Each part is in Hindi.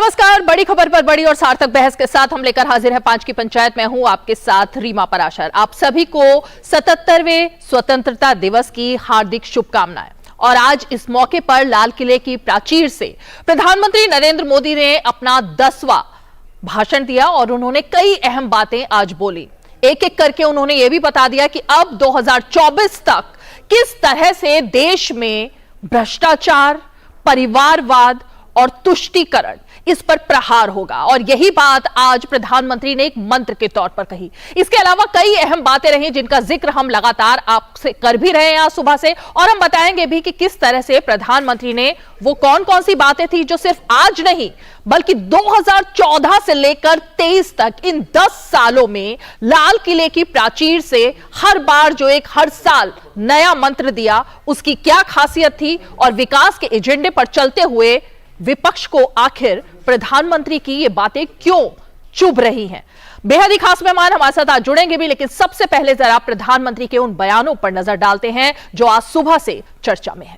नमस्कार। बड़ी खबर पर बड़ी और सार्थक बहस के साथ हम लेकर हाजिर है 5 की पंचायत। मैं हूं आपके साथ रीमा पराशर। आप सभी को 77वें स्वतंत्रता दिवस की हार्दिक शुभकामनाएं। और आज इस मौके पर लाल किले की प्राचीर से प्रधानमंत्री नरेंद्र मोदी ने अपना 10वां भाषण दिया और उन्होंने कई अहम बातें आज बोली। एक एक करके उन्होंने यह भी बता दिया कि अब 2024 तक किस तरह से देश में भ्रष्टाचार, परिवारवाद और तुष्टीकरण, इस पर प्रहार होगा। और यही बात आज प्रधानमंत्री ने एक मंत्र के तौर पर कही। इसके अलावा कई अहम बातें रही जिनका जिक्र हम लगातार आपसे कर भी रहे हैं आज सुबह से, और हम बताएंगे भी कि किस तरह से प्रधानमंत्री ने वो कौन कौन सी बातें थी जो सिर्फ आज नहीं बल्कि 2014 से लेकर 23 तक इन 10 सालों में लाल किले की प्राचीर से हर बार जो एक हर साल नया मंत्र दिया, उसकी क्या खासियत थी और विकास के एजेंडे पर चलते हुए विपक्ष को आखिर प्रधानमंत्री की ये बातें क्यों चुभ रही हैं। बेहद ही खास मेहमान हमारे साथ आज जुड़ेंगे भी, लेकिन सबसे पहले जरा प्रधानमंत्री के उन बयानों पर नजर डालते हैं जो आज सुबह से चर्चा में है।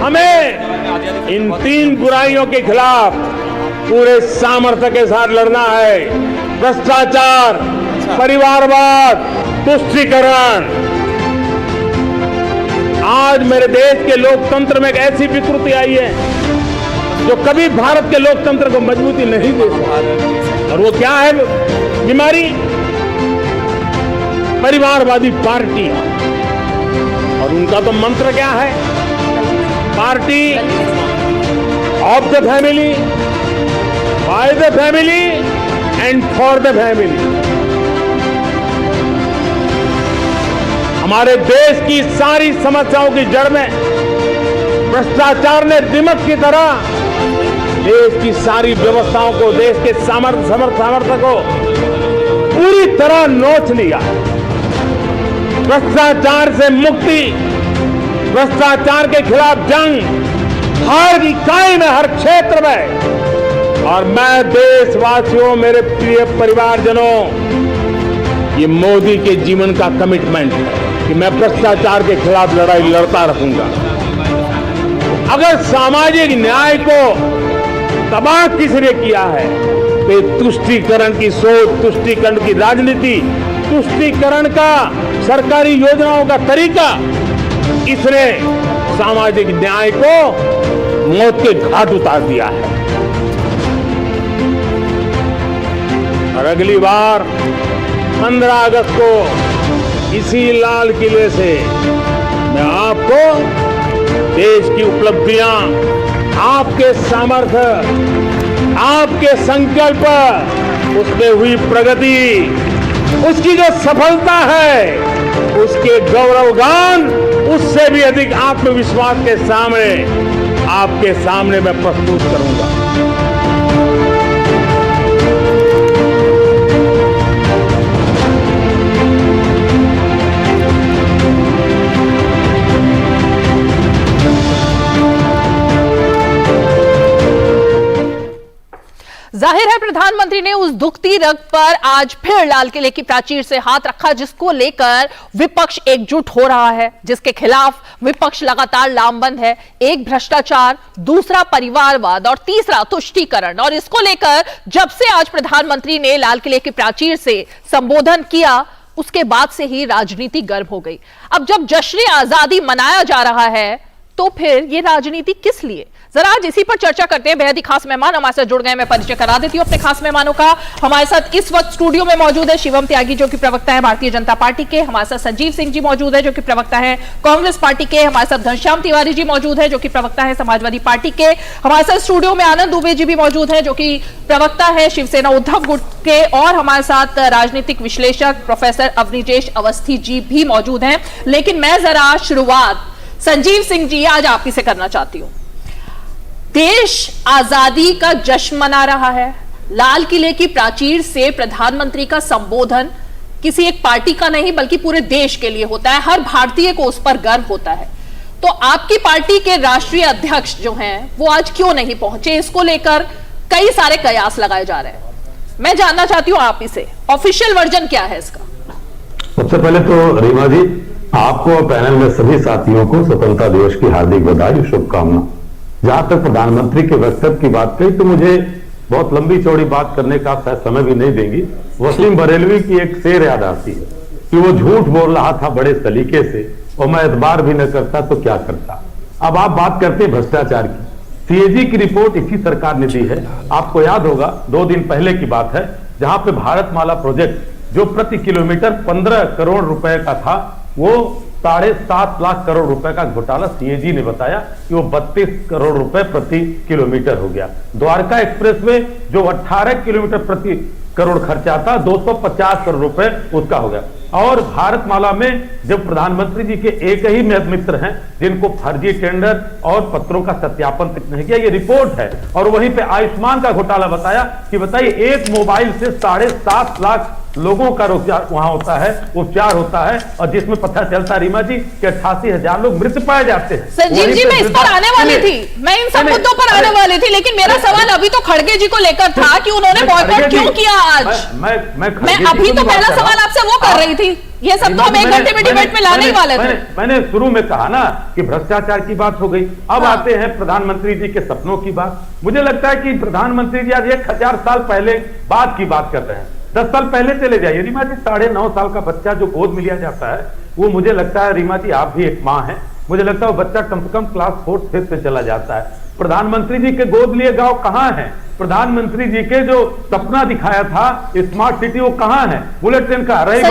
हमें इन 3 बुराइयों के खिलाफ पूरे सामर्थ्य के साथ लड़ना है। भ्रष्टाचार, परिवारवाद, तुष्टीकरण। आज मेरे देश के लोकतंत्र में एक ऐसी विकृति आई है जो कभी भारत के लोकतंत्र को मजबूती नहीं दे सकती। और वो क्या है बीमारी? परिवारवादी पार्टी। और उनका तो मंत्र क्या है? Party of the family, by the family and for the family. हमारे देश की सारी समस्याओं की जड़ में भ्रष्टाचार ने दिमक की तरह देश की सारी व्यवस्थाओं को, देश के सामर्थ्य को पूरी तरह नोच लिया। भ्रष्टाचार से मुक्ति, भ्रष्टाचार के खिलाफ जंग हर इकाई में, हर क्षेत्र में। और मैं देशवासियों, मेरे प्रिय परिवारजनों, ये मोदी के जीवन का कमिटमेंट है कि मैं भ्रष्टाचार के खिलाफ लड़ाई लड़ता रहूंगा। अगर सामाजिक न्याय को तबाह किसने किया है तो तुष्टीकरण की सोच, तुष्टीकरण की राजनीति, तुष्टीकरण का सरकारी योजनाओं का तरीका, इसने सामाजिक न्याय को मौत के घाट उतार दिया है। और अगली बार 15 अगस्त को इसी लाल किले से मैं आपको देश की उपलब्धियां, आपके सामर्थ्य, आपके संकल्प, उसमें हुई प्रगति, उसकी जो सफलता है, उसके गौरवगान, उससे भी अधिक आत्मविश्वास के सामने, आपके सामने मैं प्रस्तुत करूंगा। जाहिर है प्रधानमंत्री ने उस दुखती रग पर आज फिर लाल किले की प्राचीर से हाथ रखा जिसको लेकर विपक्ष एकजुट हो रहा है, जिसके खिलाफ विपक्ष लगातार लामबंद है। एक भ्रष्टाचार, दूसरा परिवारवाद और तीसरा तुष्टीकरण। और इसको लेकर जब से आज प्रधानमंत्री ने लाल किले की प्राचीर से संबोधन किया, उसके बाद से ही राजनीति गर्म हो गई। अब जब जश्न आजादी मनाया जा रहा है तो फिर ये राजनीति किस लिए? जरा आज इसी पर चर्चा करते हैं। बेहद ही खास मेहमान हमारे साथ जुड़ गए। मैं परिचय करा देती हूं अपने खास मेहमानों का। हमारे साथ इस वक्त स्टूडियो में मौजूद है शिवम त्यागी जो कि प्रवक्ता है भारतीय जनता पार्टी के। हमारे साथ संजीव सिंह जी मौजूद है जो कि प्रवक्ता है कांग्रेस पार्टी के। हमारे साथ घनश्याम तिवारी जी मौजूद है जो कि प्रवक्ता है समाजवादी पार्टी के। हमारे साथ स्टूडियो में आनंद दुबे जी भी मौजूद है जो कि प्रवक्ता है शिवसेना उद्धव गुट के। और हमारे साथ राजनीतिक विश्लेषक प्रोफेसर अवनीजेश अवस्थी जी भी मौजूद हैं। लेकिन मैं जरा शुरुआत संजीव सिंह जी आज आप ही से करना चाहती हूं। देश आजादी का जश्न मना रहा है, लाल किले की प्राचीर से प्रधानमंत्री का संबोधन किसी एक पार्टी का नहीं बल्कि पूरे देश के लिए होता है। हर भारतीय को उस पर गर्व होता है। तो आपकी पार्टी के राष्ट्रीय अध्यक्ष जो हैं वो आज क्यों नहीं पहुंचे? इसको लेकर कई सारे कयास लगाए जा रहे हैं। मैं जानना चाहती हूं आप ही से, ऑफिशियल वर्जन क्या है इसका? सबसे पहले तो रीमा जी, आपको और पैनल में सभी साथियों को स्वतंत्रता दिवस की हार्दिक बधाई, शुभकामना। जहां तक प्रधानमंत्री के वक्तव्य की बात कही तो मुझे बहुत लंबी चौड़ी बात करने का शायद समय भी नहीं देंगी। वसीम बरेलवी की एक शेर याद आती है कि वो झूठ बोल रहा था बड़े सलीके से और मैं एतबार भी न करता तो क्या करता। अब आप बात करते हैं भ्रष्टाचार की। सीएजी की रिपोर्ट इसी सरकार ने दी है। आपको याद होगा 2 दिन पहले की बात है, जहां पे भारतमाला प्रोजेक्ट जो प्रति किलोमीटर 15 करोड़ रुपए का था, वो 7.5 लाख करोड़ रुपए का घोटाला सीएजी ने बताया कि वो 32 करोड़ रुपए प्रति किलोमीटर हो गया। द्वारका एक्सप्रेसवे जो 18 किलोमीटर प्रति करोड़ खर्चा था, 250 करोड़ रुपए उसका हो गया। और भारतमाला में जब प्रधानमंत्री जी के एक ही मित्र हैं जिनको फर्जी टेंडर और पत्रों का सत्यापन तक नहीं किया, ये रिपोर्ट है। और वहीं पे आयुष्मान का घोटाला बताया कि बताइए एक मोबाइल से 7.5 लाख लोगों का रोजगार वहां होता है, उपचार होता है, और जिसमें पता चलता रीमा जी कि 88,000 लोग मृत पाए जाते हैं। संजीव जी, मैं इस पर आने वाली थी, मैं इन सब मुद्दों पर आने वाली थी, लेकिन मेरा सवाल अभी तो खड़गे जी को लेकर था कि उन्होंने बॉयकॉट क्यों किया आज। मैं अभी तो पहला सवाल आपसे वो कर रही थी। ये सब तो हम 1 घंटे में डिबेट में लाने ही वाले थे। मैंने शुरू में कहा ना कि भ्रष्टाचार की बात हो गई। अब आते हैं प्रधानमंत्री जी के सपनों की बात। मुझे लगता है कि प्रधानमंत्री जी आज 1000 साल पहले बाद की बात कर रहे हैं। 10 साल पहले चले जाइए रीमा जी, 9.5 साल का बच्चा जो गोद में लिया जाता है, वो मुझे लगता है रीमा जी, आप भी एक माँ हैं, मुझे लगता है वो बच्चा कम से कम क्लास 4th 5th से चला जाता है। प्रधानमंत्री जी के गोद लिए गांव कहां है? प्रधानमंत्री जी के जो सपना दिखाया था स्मार्ट सिटी, वो कहां है? बुलेट ट्रेन का रही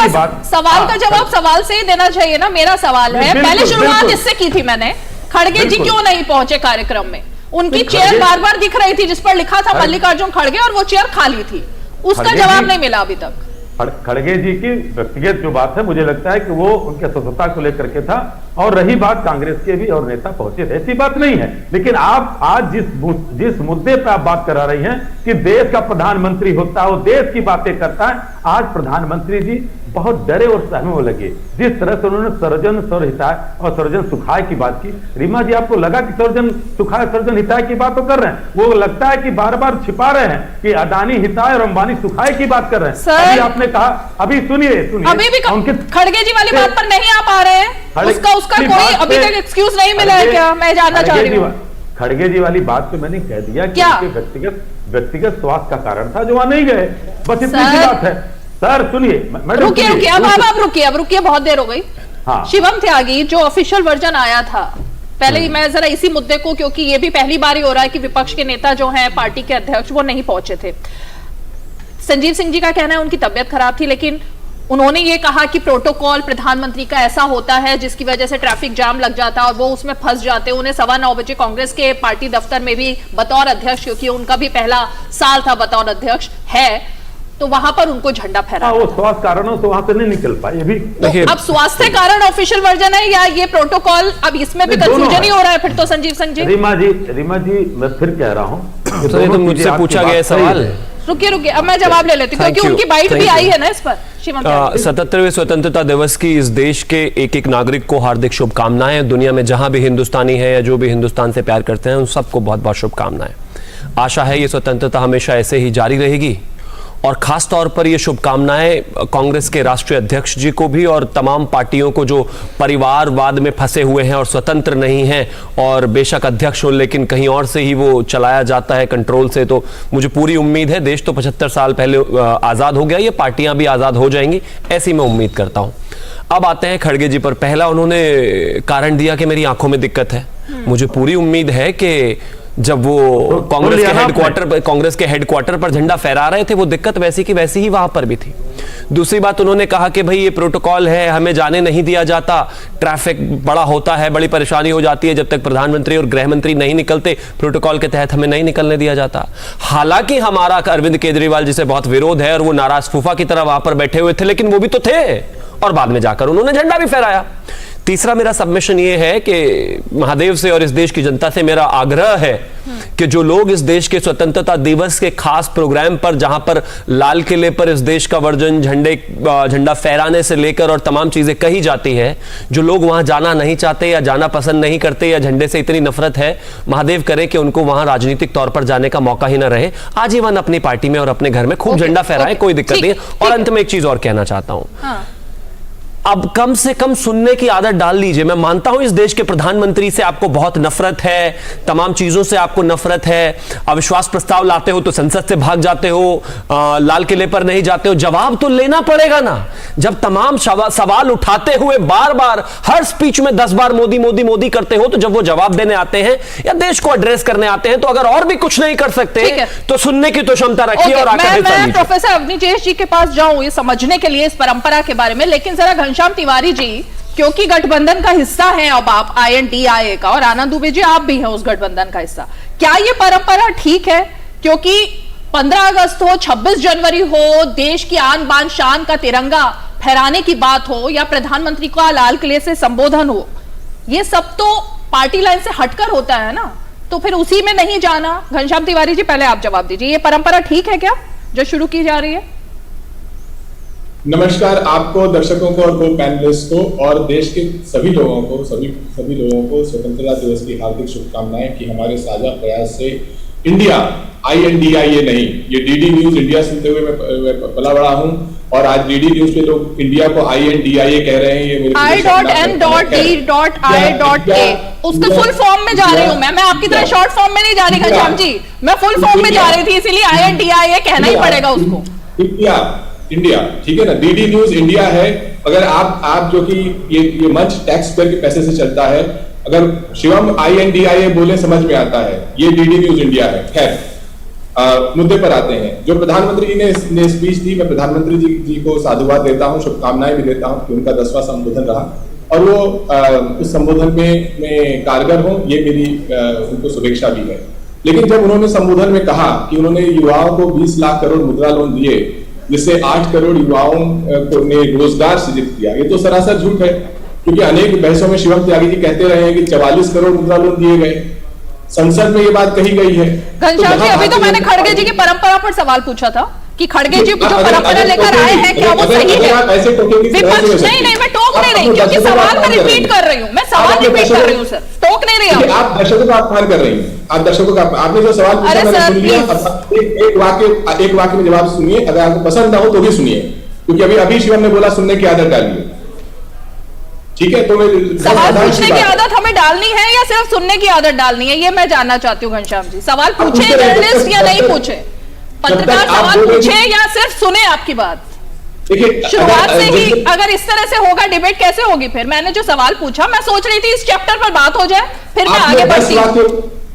बात सवाल का जवाब सवाल से ही देना चाहिए ना। मेरा सवाल है, पहले शुरुआत इससे की थी मैंने, खड़गे जी क्यों नहीं पहुंचे कार्यक्रम में? उनकी चेयर बार बार दिख रही थी जिस पर लिखा था मल्लिकार्जुन खड़गे, और वो चेयर खाली थी। उसका जवाब नहीं मिला अभी तक। खड़गे जी की व्यक्तिगत जो बात है, मुझे लगता है कि वो उनके स्वतंत्रता को लेकर के था। और रही बात कांग्रेस के भी और नेता पहुंचे थे, ऐसी बात नहीं है। लेकिन आप आज जिस मुद्दे पर आप बात करा रही हैं कि देश का प्रधानमंत्री होता है, वो देश की बातें करता है, आज प्रधानमंत्री जी बहुत डरे और सहमे हो लगे। जिस तरह से उन्होंने सर्वजन हिताय और सर्वजन सुखाय की बात की, रीमा जी आपको लगा कि सर्वजन सुखाय सर्वजन हिताय की बात तो कर रहे हैं? वो लगता है कि बार बार छिपा रहे हैं कि अदानी हिताय और अंबानी सुखाय की बात कर रहे हैं। अभी आपने कहा, अभी सुनिए अभी भी खड़गे जी वाली बात पर नहीं आ पा रहे हैं। उसका कोई अभी तक एक्सक्यूज नहीं मिला है क्या? मैं जानना चाह रही हूँ। खड़गे जी वाली बात पे मैंने कह दिया कि उनके व्यक्तिगत स्वास्थ्य का कारण था जो वहां नहीं गए, बस इतनी सी बात है। सर सुनिए, रुकिए, अब रुकिए, बहुत देर हो गई। हाँ। शिवम त्यागी, जो ऑफिशियल वर्जन आया था, पहले ही मैं जरा इसी मुद्दे को, क्योंकि ये भी पहली बार ही हो रहा है कि विपक्ष के नेता जो हैं, पार्टी के अध्यक्ष, वो नहीं पहुंचे थे। संजीव सिंह जी का कहना है उनकी तबियत खराब थी, लेकिन उन्होंने ये कहा कि प्रोटोकॉल प्रधानमंत्री का ऐसा होता है जिसकी वजह से ट्रैफिक जाम लग जाता है और वो उसमें फंस जाते हैं। उन्हें 9:15 बजे कांग्रेस के पार्टी दफ्तर में भी बतौर अध्यक्ष, क्योंकि उनका भी पहला साल था बतौर अध्यक्ष है, तो वहां पर उनको झंडा फहराया। वो स्वास्थ्य कारणों से वहां से नहीं निकल पाए। ये भी तो अब स्वास्थ्य कारण ऑफिशियल वर्जन है या ये प्रोटोकॉल? अब इसमें भी कंफ्यूजन ही हो रहा है फिर तो। संजीव सिंह जी, रीमा जी मैं फिर कह रहा हूँ, तो मुझसे पूछा गया सवाल। रुकिए, अब मैं जवाब ले लेती हूँ क्योंकि उनकी बाइट भी आई है ना इस पर। 77वें स्वतंत्रता दिवस की इस देश के एक एक नागरिक को हार्दिक शुभकामनाएं। दुनिया में जहां भी हिंदुस्तानी है या जो भी हिंदुस्तान से प्यार करते हैं, उन सबको बहुत बहुत शुभकामनाएं। आशा है ये स्वतंत्रता हमेशा ऐसे ही जारी रहेगी, और खास तौर पर ये शुभकामनाएं कांग्रेस के राष्ट्रीय अध्यक्ष जी को भी और तमाम पार्टियों को जो परिवारवाद में फंसे हुए हैं और स्वतंत्र नहीं हैं, और बेशक अध्यक्ष हो लेकिन कहीं और से ही वो चलाया जाता है कंट्रोल से। तो मुझे पूरी उम्मीद है, देश तो 75 साल पहले आज़ाद हो गया, ये पार्टियां भी आज़ाद हो जाएंगी, ऐसी मैं उम्मीद करता हूं। अब आते हैं खड़गे जी पर। पहला उन्होंने कारण दिया कि मेरी आंखों में दिक्कत है। मुझे पूरी उम्मीद है कि जब वो कांग्रेस के हेडक्वार्टर पर झंडा फहरा रहे थे, वो दिक्कत वैसी की वैसी ही वहां पर भी थी। दूसरी बात उन्होंने कहा कि भाई ये प्रोटोकॉल है, हमें जाने नहीं दिया जाता, ट्रैफिक बड़ा होता है, बड़ी परेशानी हो जाती है, जब तक प्रधानमंत्री और गृह मंत्री नहीं निकलते प्रोटोकॉल के तहत हमें नहीं निकलने दिया जाता। हालांकि हमारा अरविंद केजरीवाल जी से बहुत विरोध है और वो नाराज फूफा की तरह वहां पर बैठे हुए थे, लेकिन वो भी तो थे, और बाद में जाकर उन्होंने झंडा भी फहराया। तीसरा मेरा सबमिशन ये है कि महादेव से और इस देश की जनता से मेरा आग्रह है कि जो लोग इस देश के स्वतंत्रता दिवस के खास प्रोग्राम पर, जहां पर लाल किले पर इस देश का वर्जन, झंडा फहराने से लेकर और तमाम चीजें कही जाती है, जो लोग वहां जाना नहीं चाहते या जाना पसंद नहीं करते या झंडे से इतनी नफरत है, महादेव करे कि उनको वहां राजनीतिक तौर पर जाने का मौका ही ना रहे, आजीवन अपनी पार्टी में और अपने घर में खूब झंडा फहराए, कोई दिक्कत नहीं। और अंत में एक चीज और कहना चाहता हूं, अब कम से कम सुनने की आदत डाल लीजिए। मैं मानता हूं इस देश के प्रधानमंत्री से आपको बहुत नफरत है, तमाम चीजों से आपको नफरत है, अविश्वास प्रस्ताव लाते हो तो संसद से भाग जाते हो, लाल किले पर नहीं जाते हो, जवाब तो लेना पड़ेगा ना। जब तमाम सवाल उठाते हुए बार बार हर स्पीच में 10 बार मोदी मोदी मोदी करते हो, तो जब वो जवाब देने आते हैं या देश को एड्रेस करने आते हैं, तो अगर और भी कुछ नहीं कर सकते तो सुनने की तो क्षमता रखिए और आकर मैं प्रोफेसर अवनीश जी के पास जाऊं ये समझने के लिए इस परंपरा के बारे में, लेकिन जरा घनश्याम तिवारी जी, क्योंकि गठबंधन का हिस्सा हैं अब आप INDIA का, और आनंद दुबे जी आप भी हैं उस गठबंधन का हिस्सा, क्या ये परंपरा ठीक है? क्योंकि 15 अगस्त हो, 26 जनवरी हो, देश की आन बान शान का तिरंगा फहराने की बात हो, या प्रधानमंत्री का लाल किले से संबोधन हो, ये सब तो पार्टी लाइन से हटकर होता है ना, तो फिर उसी में नहीं जाना? घनश्याम तिवारी जी पहले आप जवाब दीजिए, ये परंपरा ठीक है क्या जो शुरू की जा रही है? नमस्कार आपको, दर्शकों को और को पैनलिस्ट को और देश के सभी लोगों को स्वतंत्रता दिवस की हार्दिक शुभकामनाएं कि हमारे साझा प्रयास से इंडिया INDIA नहीं, ये DD न्यूज इंडिया सुनते हुए मैं पला बड़ा हूं, और आज DD न्यूज के लोग इंडिया को INDIA कह रहे हैं। ये मेरे I.N.D.I.A उसके फुल फॉर्म में जा रही हूं मैं आपकी तरह शॉर्ट फॉर्म में नहीं जा रही घनश्याम जी, मैं फुल फॉर्म में जा रही थी, इसीलिए INDIA कहना ही पड़ेगा उसको। इंडिया ठीक है ना, DD न्यूज इंडिया है। अगर आप जो कि ये मंच टैक्स पेयर के पैसे से चलता है, अगर शिवम INDIA बोले समझ में आता है, ये DD न्यूज इंडिया है। खैर मुद्दे पर आते हैं। जो प्रधानमंत्री ने स्पीच दी, मैं प्रधानमंत्री जी को साधुवाद देता हूं, शुभकामनाएं भी देता हूं कि उनका 10वां संबोधन रहा और वो उस संबोधन में कारगर हो, ये मेरी उनको शुभेच्छा भी है। लेकिन जब उन्होंने संबोधन में कहा कि उन्होंने युवाओं को 20 लाख करोड़ मुद्रा लोन दिए, जिससे 8 करोड़ युवाओं को ने रोजगार सृजित किया, ये तो सरासर झूठ है। क्योंकि अनेक बहसों में शिवम त्यागी जी कहते रहे हैं कि 44 करोड़ मुद्रा लोन दिए गए, संसद में ये बात कही गई है। घनश्याम जी, अभी तो मैंने खड़गे जी की परंपरा पर सवाल पूछा था कि खड़गे जी जो परंपरा लेकर आए हैं क्या वो सही है? विपक्ष नहीं, मैं टोक नहीं रही, क्योंकि सवाल मैं रिपीट कर रही हूँ, मैं सवाल रिपीट कर रही हूँ सर, टोक नहीं रही। आप दर्शकों का अपमान कर रही हैं, आप दर्शकों का, आपने जो सवाल पूछा मैंने सुन लिया। एक वाक्य में जवाब सुनिए, अगर आपको पसंद ना हो तो भी सुनिए, क्योंकि अभी शिवम ने बोला सुनने की आदत डालिए, ठीक है? तो सवाल पूछने की आदत हमें डालनी है या सिर्फ सुनने की आदत डालनी है, ये मैं जानना चाहती हूँ घनश्याम जी। सवाल पूछे जर्नलिस्ट या नहीं पूछे, पत्रकार सवाल पूछे या सिर्फ सुने आपकी बात? शुरुआत से ही अगर इस तरह से होगा डिबेट कैसे होगी? फिर मैंने जो सवाल पूछा, मैं सोच रही थी इस चैप्टर पर बात हो जाए, फिर मैं आगे बढ़ती।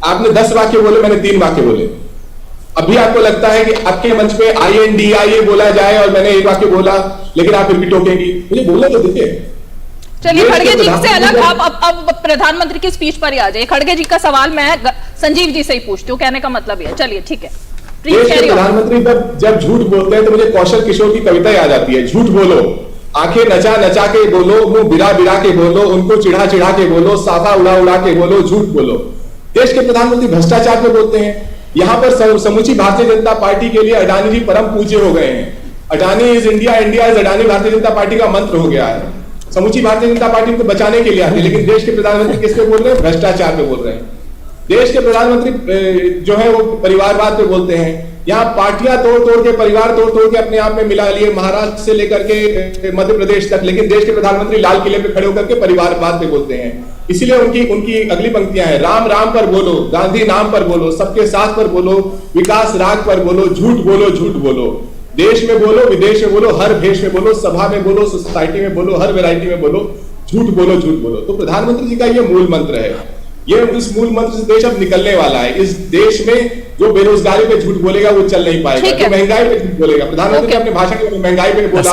आपने 10 वाक्य बोले, मैंने 3 वाक्य बोले। अभी आपको लगता है कि आपके मंच पे INDIA बोला जाए और मैंने 1 वाक्य बोला, लेकिन आप फिर भी टोकेंगी? मुझे बोलने तो दीजिए। चलिए खड़गे जी से अलग आप अब प्रधानमंत्री की स्पीच पर ही आ जाइए। खड़गे जी का सवाल मैं संजीव जी से ही पूछती हूँ, कहने का मतलब ये। चलिए ठीक है। देश के प्रधानमंत्री जब झूठ बोलते हैं तो मुझे कौशल किशोर की कविता याद आती है। झूठ बोलो, आंखें नचा नचा के बोलो, मुंह बिरा बिरा के बोलो, उनको चिढ़ा चिढ़ा के बोलो, साफा उड़ा उड़ा के बोलो, झूठ बोलो। देश के प्रधानमंत्री भ्रष्टाचार पे बोलते हैं। यहाँ पर समूची भारतीय जनता पार्टी के लिए अडानी जी परम पूज्य हो गए हैं। Adani is India, India is Adani Bharatiya Janata party का मंत्र हो गया है। समूची भारतीय जनता पार्टी को बचाने के लिए आती है, लेकिन देश के प्रधानमंत्री किस पे बोल रहे हैं? भ्रष्टाचार पे बोल रहे हैं। देश के प्रधानमंत्री जो है वो परिवारवाद पे बोलते हैं। यहाँ पार्टियां तोड़ तोड़ के, परिवार तोड़ तोड़ के अपने आप में मिला लिए, महाराष्ट्र से लेकर के मध्य प्रदेश तक, लेकिन देश के प्रधानमंत्री लाल किले पे खड़े होकर के परिवारवाद पे बोलते हैं। इसीलिए उनकी अगली पंक्तियां हैं, राम राम पर बोलो, गांधी नाम पर बोलो, सबके साथ पर बोलो, विकास राग पर बोलो, झूठ बोलो, झूठ बोलो। देश में बोलो, विदेश में बोलो, हर भेष में बोलो, सभा में बोलो, सोसाइटी में बोलो, हर वैरायटी में बोलो, झूठ बोलो, झूठ बोलो। तो प्रधानमंत्री जी का ये मूल मंत्र है। ये इस मूल मंत्र से देश अब निकलने वाला है। इस देश में जो बेरोजगारी पे झूठ बोलेगा वो चल नहीं पाएगा, जो महंगाई पे झूठ बोलेगा। प्रधानमंत्री ने अपने भाषण में महंगाई पे बोला,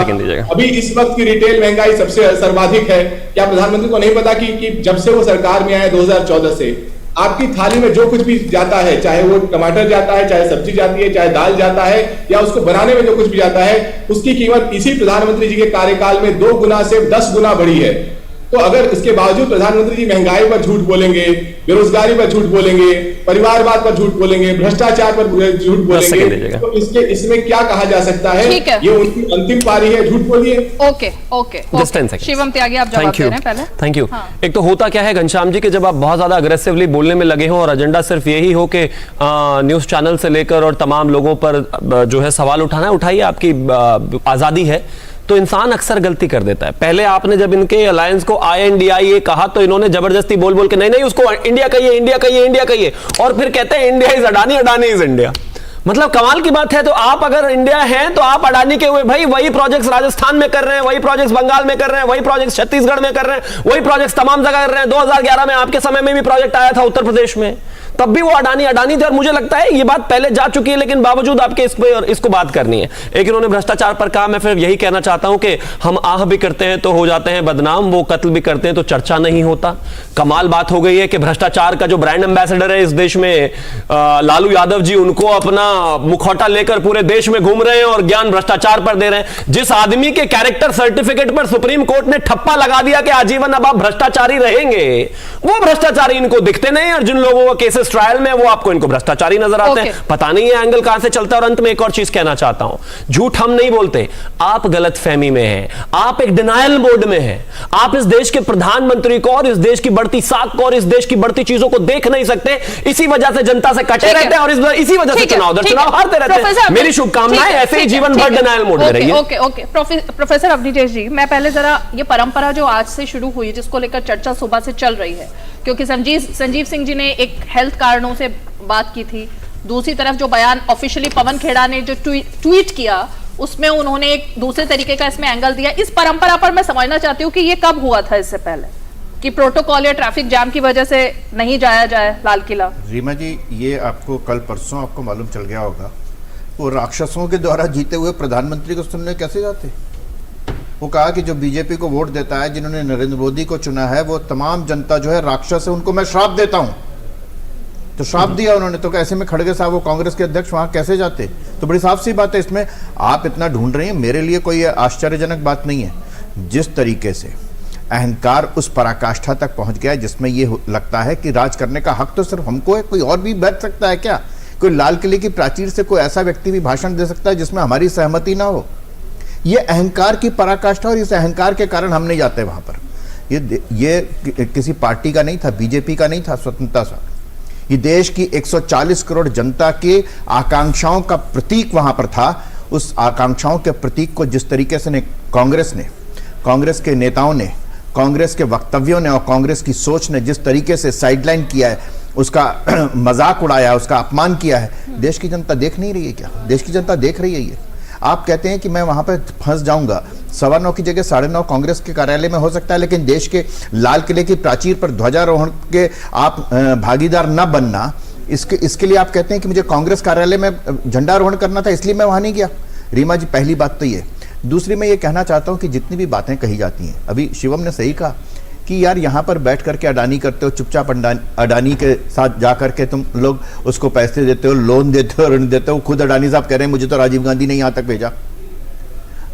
अभी इस वक्त की रिटेल महंगाई सबसे सर्वाधिक है। क्या प्रधानमंत्री को नहीं पता कि जब से वो सरकार में आए 2014 से, आपकी थाली में जो कुछ भी जाता है, चाहे वो टमाटर जाता है, चाहे सब्जी जाती है, चाहे दाल जाता है, या उसको बनाने में जो कुछ भी जाता है, उसकी कीमत इसी प्रधानमंत्री जी के कार्यकाल में 2 गुना से 10 गुना बढ़ी है। तो अगर इसके बावजूद प्रधानमंत्री जी महंगाई पर झूठ बोलेंगे, बेरोजगारी पर झूठ बोलेंगे, परिवारवाद पर झूठ बोलेंगे, भ्रष्टाचार पर झूठ बोलेंगे, तो इसमें क्या कहा जा सकता है? ये उनकी अंतिम पारी है, झूठ बोलिए। ओके ओके, शिवम त्यागी आप जवाब दे रहे हैं पहले। Thank you. एक तो होता क्या है घनश्याम जी कि जब आप बहुत ज्यादा अग्रेसिवली बोलने में लगे हो और एजेंडा सिर्फ यही हो कि न्यूज चैनल से लेकर और तमाम लोगों पर जो है सवाल उठाना है, उठाइए, आपकी आजादी है, तो इंसान अक्सर गलती कर देता है। पहले आपने जब इनके अलायंस को INDIA कहा तो इन्होंने जबरदस्ती बोल बोल के नहीं उसको इंडिया कहिए, इंडिया कहिए, इंडिया कहिए, और फिर कहते हैं India is Adani, Adani is India. मतलब कमाल की बात है। तो आप अगर इंडिया हैं तो आप अडानी के हुए, भाई वही प्रोजेक्ट्स राजस्थान में कर रहे हैं, वही प्रोजेक्ट्स बंगाल में कर रहे हैं, वही प्रोजेक्ट्स छत्तीसगढ़ में कर रहे हैं, वही प्रोजेक्ट्स तमाम जगह कर रहे हैं। 2011 में आपके समय में भी प्रोजेक्ट आया था उत्तर प्रदेश में, तब भी वो अडानी अडानी थे। और मुझे लगता है ये बात पहले जा चुकी है, लेकिन बावजूद आपके इसको बात करनी है। एक इन्होंने भ्रष्टाचार पर कहा, मैं फिर यही कहना चाहता हूं कि हम आह भी करते हैं तो हो जाते हैं बदनाम, वो कत्ल भी करते हैं तो चर्चा नहीं होता। कमाल बात हो गई है कि भ्रष्टाचार का जो ब्रांड एम्बेसडर है इस देश में लालू यादव जी, उनको अपना मुखौटा लेकर पूरे देश में घूम रहे हैं और ज्ञान भ्रष्टाचार पर दे रहे हैं। जिस आदमी के कैरेक्टर सर्टिफिकेट पर सुप्रीम कोर्ट ने ठप्पा लगा दिया कि आजीवन अब आप भ्रष्टाचारी रहेंगे, वो भ्रष्टाचारी इनको दिखते नहीं, और जिन लोगों को केसेस ट्रायल में वो आपको इनको भ्रष्टाचारी नजर आते हैं। पता नहीं है एंगल कहां से चलता है। और अंत में एक और चीज कहना चाहता हूं, झूठ हम नहीं बोलते, आप गलतफहमी में हैं, आप एक डिनायल मोड में हैं। आप इस देश के प्रधानमंत्री को और इस देश की बढ़ती साख को और इस देश की बढ़ती चीजों को देख नहीं सकते, इसी वजह से जनता से कटे रहते हैं और इसी वजह से चुनाव हारते रहते हैं। मेरी शुभकामनाएं, ऐसे ही जीवन भर डिनायल मोड में रहिए। ओके ओके, प्रोफेसर अवनीश जी, मैं पहले जरा ये परंपरा जो आज से शुरू हुई, जिसको लेकर चर्चा सुबह से चल रही है, क्योंकि संजीव सिंह जी ने एक हेल्थ कारणों से बात की थी, दूसरी तरफ जो बयान ऑफिशियली पवन खेड़ा ने जो ट्वीट किया उसमें उन्होंने एक दूसरे तरीके का इसमें एंगल दिया। इस परंपरा पर मैं समझना चाहती हूँ कि ये कब हुआ था, इससे पहले कि प्रोटोकॉल या ट्रैफिक जाम की वजह से नहीं जाया जाए लाल किला? रीमा जी, ये आपको कल परसों आपको मालूम चल गया होगा, वो राक्षसों के द्वारा जीते हुए प्रधानमंत्री को सुनने कैसे जाते। वो कहा कि जो बीजेपी को वोट देता है, जिन्होंने नरेंद्र मोदी को चुना है, वो तमाम जनता जो है राक्षस है, उनको मैं श्राप देता हूं। तो श्राप दिया उन्होंने, तो ऐसे में खड़गे साहब वो कांग्रेस के अध्यक्ष वहां कैसे जाते? तो बड़ी साफ सी बात है, इसमें आप इतना ढूंढ रही हैं, मेरे लिए कोई आश्चर्यजनक बात नहीं है। जिस तरीके से अहंकार उस पराकाष्ठा तक पहुंच गया जिसमें ये लगता है कि राज करने का हक तो सिर्फ हमको है, कोई और भी बैठ सकता है क्या? कोई लाल किले की प्राचीर से कोई ऐसा व्यक्ति भी भाषण दे सकता है जिसमें हमारी सहमति ना हो? ये अहंकार की पराकाष्ठा, और इस अहंकार के कारण हम नहीं जाते वहां पर। ये किसी पार्टी का नहीं था, बीजेपी का नहीं था स्वतंत्रता सा, ये देश की 140 करोड़ जनता के आकांक्षाओं का प्रतीक वहां पर था। उस आकांक्षाओं के प्रतीक को जिस तरीके से कांग्रेस ने, कांग्रेस के नेताओं ने, कांग्रेस के वक्तव्यों ने और कांग्रेस की सोच ने जिस तरीके से साइडलाइन किया है, उसका मजाक उड़ाया, उसका अपमान किया है, देश की जनता देख नहीं रही है क्या? देश की जनता देख रही है ये। आप कहते हैं कि मैं वहां पर फंस जाऊंगा, 9:15 की जगह 9:30 कांग्रेस के कार्यालय में हो सकता है, लेकिन देश के लाल किले की प्राचीर पर ध्वजारोहण के आप भागीदार न बनना, इसके लिए आप कहते हैं कि मुझे कांग्रेस कार्यालय में झंडारोहण करना था, इसलिए मैं वहां नहीं गया। रीमा जी, पहली बात तो ये। दूसरी, मैं ये कहना चाहता हूं कि जितनी भी बातें कही जाती हैं, अभी शिवम ने सही कहा कि यार यहां पर बैठ करके अडानी करते हो, चुपचाप अडानी के साथ जाकर के तुम लोग उसको पैसे देते हो, लोन देते हो, ऋण देते हो। खुद अडानी साहब कह रहे हैं मुझे तो राजीव गांधी ने यहां तक भेजा।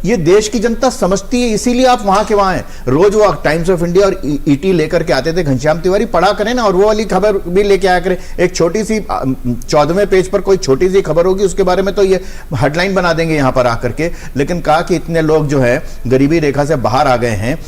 ये देश की जनता समझती है, इसीलिए आप वहां के वहां हैं। रोज वो टाइम्स ऑफ इंडिया और ईटी लेकर के आते थे, घनश्याम तिवारी पढ़ा करें ना, और वो वाली खबर भी लेके आया करें। एक छोटी सी 14वें पेज पर कोई छोटी सी खबर होगी, उसके बारे में तो ये हेडलाइन बना देंगे यहां पर आकर के। लेकिन कहा कि इतने लोग जो है गरीबी रेखा से बाहर आ गए हैं,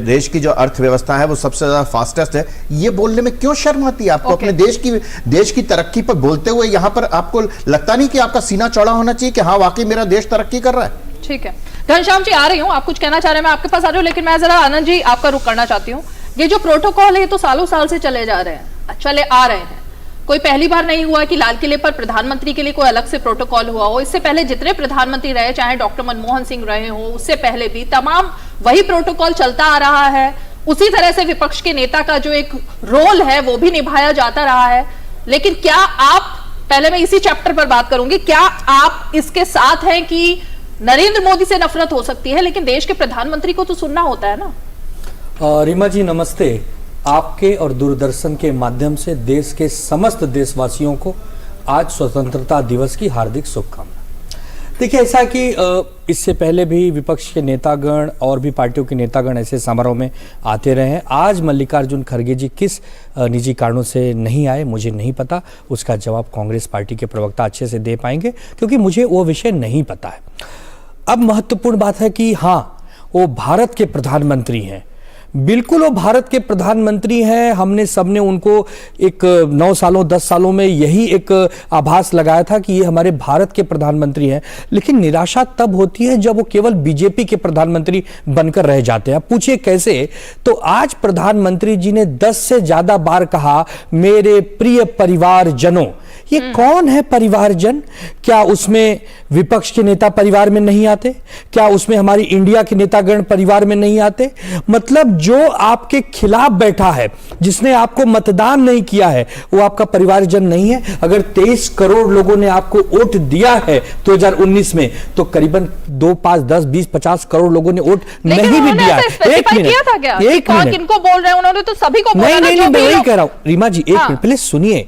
देश की जो अर्थव्यवस्था है वो सबसे ज्यादा फास्टेस्ट है। ये बोलने में क्यों शर्म आती है आपको? अपने देश की तरक्की पर बोलते हुए यहां पर आपको लगता नहीं कि आपका सीना चौड़ा होना चाहिए कि हाँ वाकई मेरा देश तरक्की कर रहा है? ठीक है, घनश्याम जी आ रही हूँ, आप कुछ कहना चाह रहे हैं, मैं आपके पास आ रही हूँ, लेकिन मैं जरा आनंद जी आपका रुख करना चाहती हूँ। ये जो प्रोटोकॉल है तो सालों साल से चले आ रहे हैं, कोई पहली बार नहीं हुआ कि लाल किले पर प्रधानमंत्री के लिए कोई अलग से प्रोटोकॉल हुआ हो। इससे पहले जितने प्रधानमंत्री रहे, चाहे डॉक्टर मनमोहन सिंह रहे हो, उससे पहले भी तमाम वही प्रोटोकॉल चलता आ रहा है। उसी तरह से विपक्ष के नेता का जो एक रोल है वो भी निभाया जाता रहा है। लेकिन क्या आप, पहले मैं इसी चैप्टर पर बात करूंगी, क्या आप इसके साथ हैं कि नरेंद्र मोदी से नफरत हो सकती है लेकिन देश के प्रधानमंत्री को तो सुनना होता है ना? रीमा जी नमस्ते। आपके और दूरदर्शन के माध्यम से देश के समस्त देशवासियों को आज स्वतंत्रता दिवस की हार्दिक शुभकामनाएं। देखिए ऐसा कि इससे पहले भी विपक्ष के नेतागण और भी पार्टियों के नेतागण ऐसे समारोह में आते रहे हैं। आज मल्लिकार्जुन खड़गे जी किस निजी कारणों से नहीं आए मुझे नहीं पता, उसका जवाब कांग्रेस पार्टी के प्रवक्ता अच्छे से दे पाएंगे, क्योंकि मुझे वो विषय नहीं पता है। अब महत्वपूर्ण बात है कि हाँ, वो भारत के प्रधानमंत्री हैं, बिल्कुल वो भारत के प्रधानमंत्री हैं। हमने सबने उनको एक 9 सालों 10 सालों में यही एक आभास लगाया था कि ये हमारे भारत के प्रधानमंत्री हैं, लेकिन निराशा तब होती है जब वो केवल बीजेपी के प्रधानमंत्री बनकर रह जाते हैं। पूछिए कैसे? तो आज प्रधानमंत्री जी ने 10 से ज्यादा बार कहा मेरे प्रिय परिवारजनों। ये कौन है परिवारजन? क्या उसमें विपक्ष के नेता परिवार में नहीं आते? क्या उसमें हमारी इंडिया के नेतागण परिवार में नहीं आते? मतलब जो आपके खिलाफ बैठा है, जिसने आपको मतदान नहीं किया है, वो आपका परिवारजन नहीं है। अगर 23 करोड़ लोगों ने आपको वोट दिया है 2019 में, तो करीबन 2, 5, 10, 20, 50 करोड़ लोगों ने वोट नहीं भी दिया है। एक मिनट, किनको बोल रहे हैं? उन्होंने तो सभी को बोला। नहीं, मैं वही कह रहा हूं रीमा जी, एक मिनट पहले सुनिए।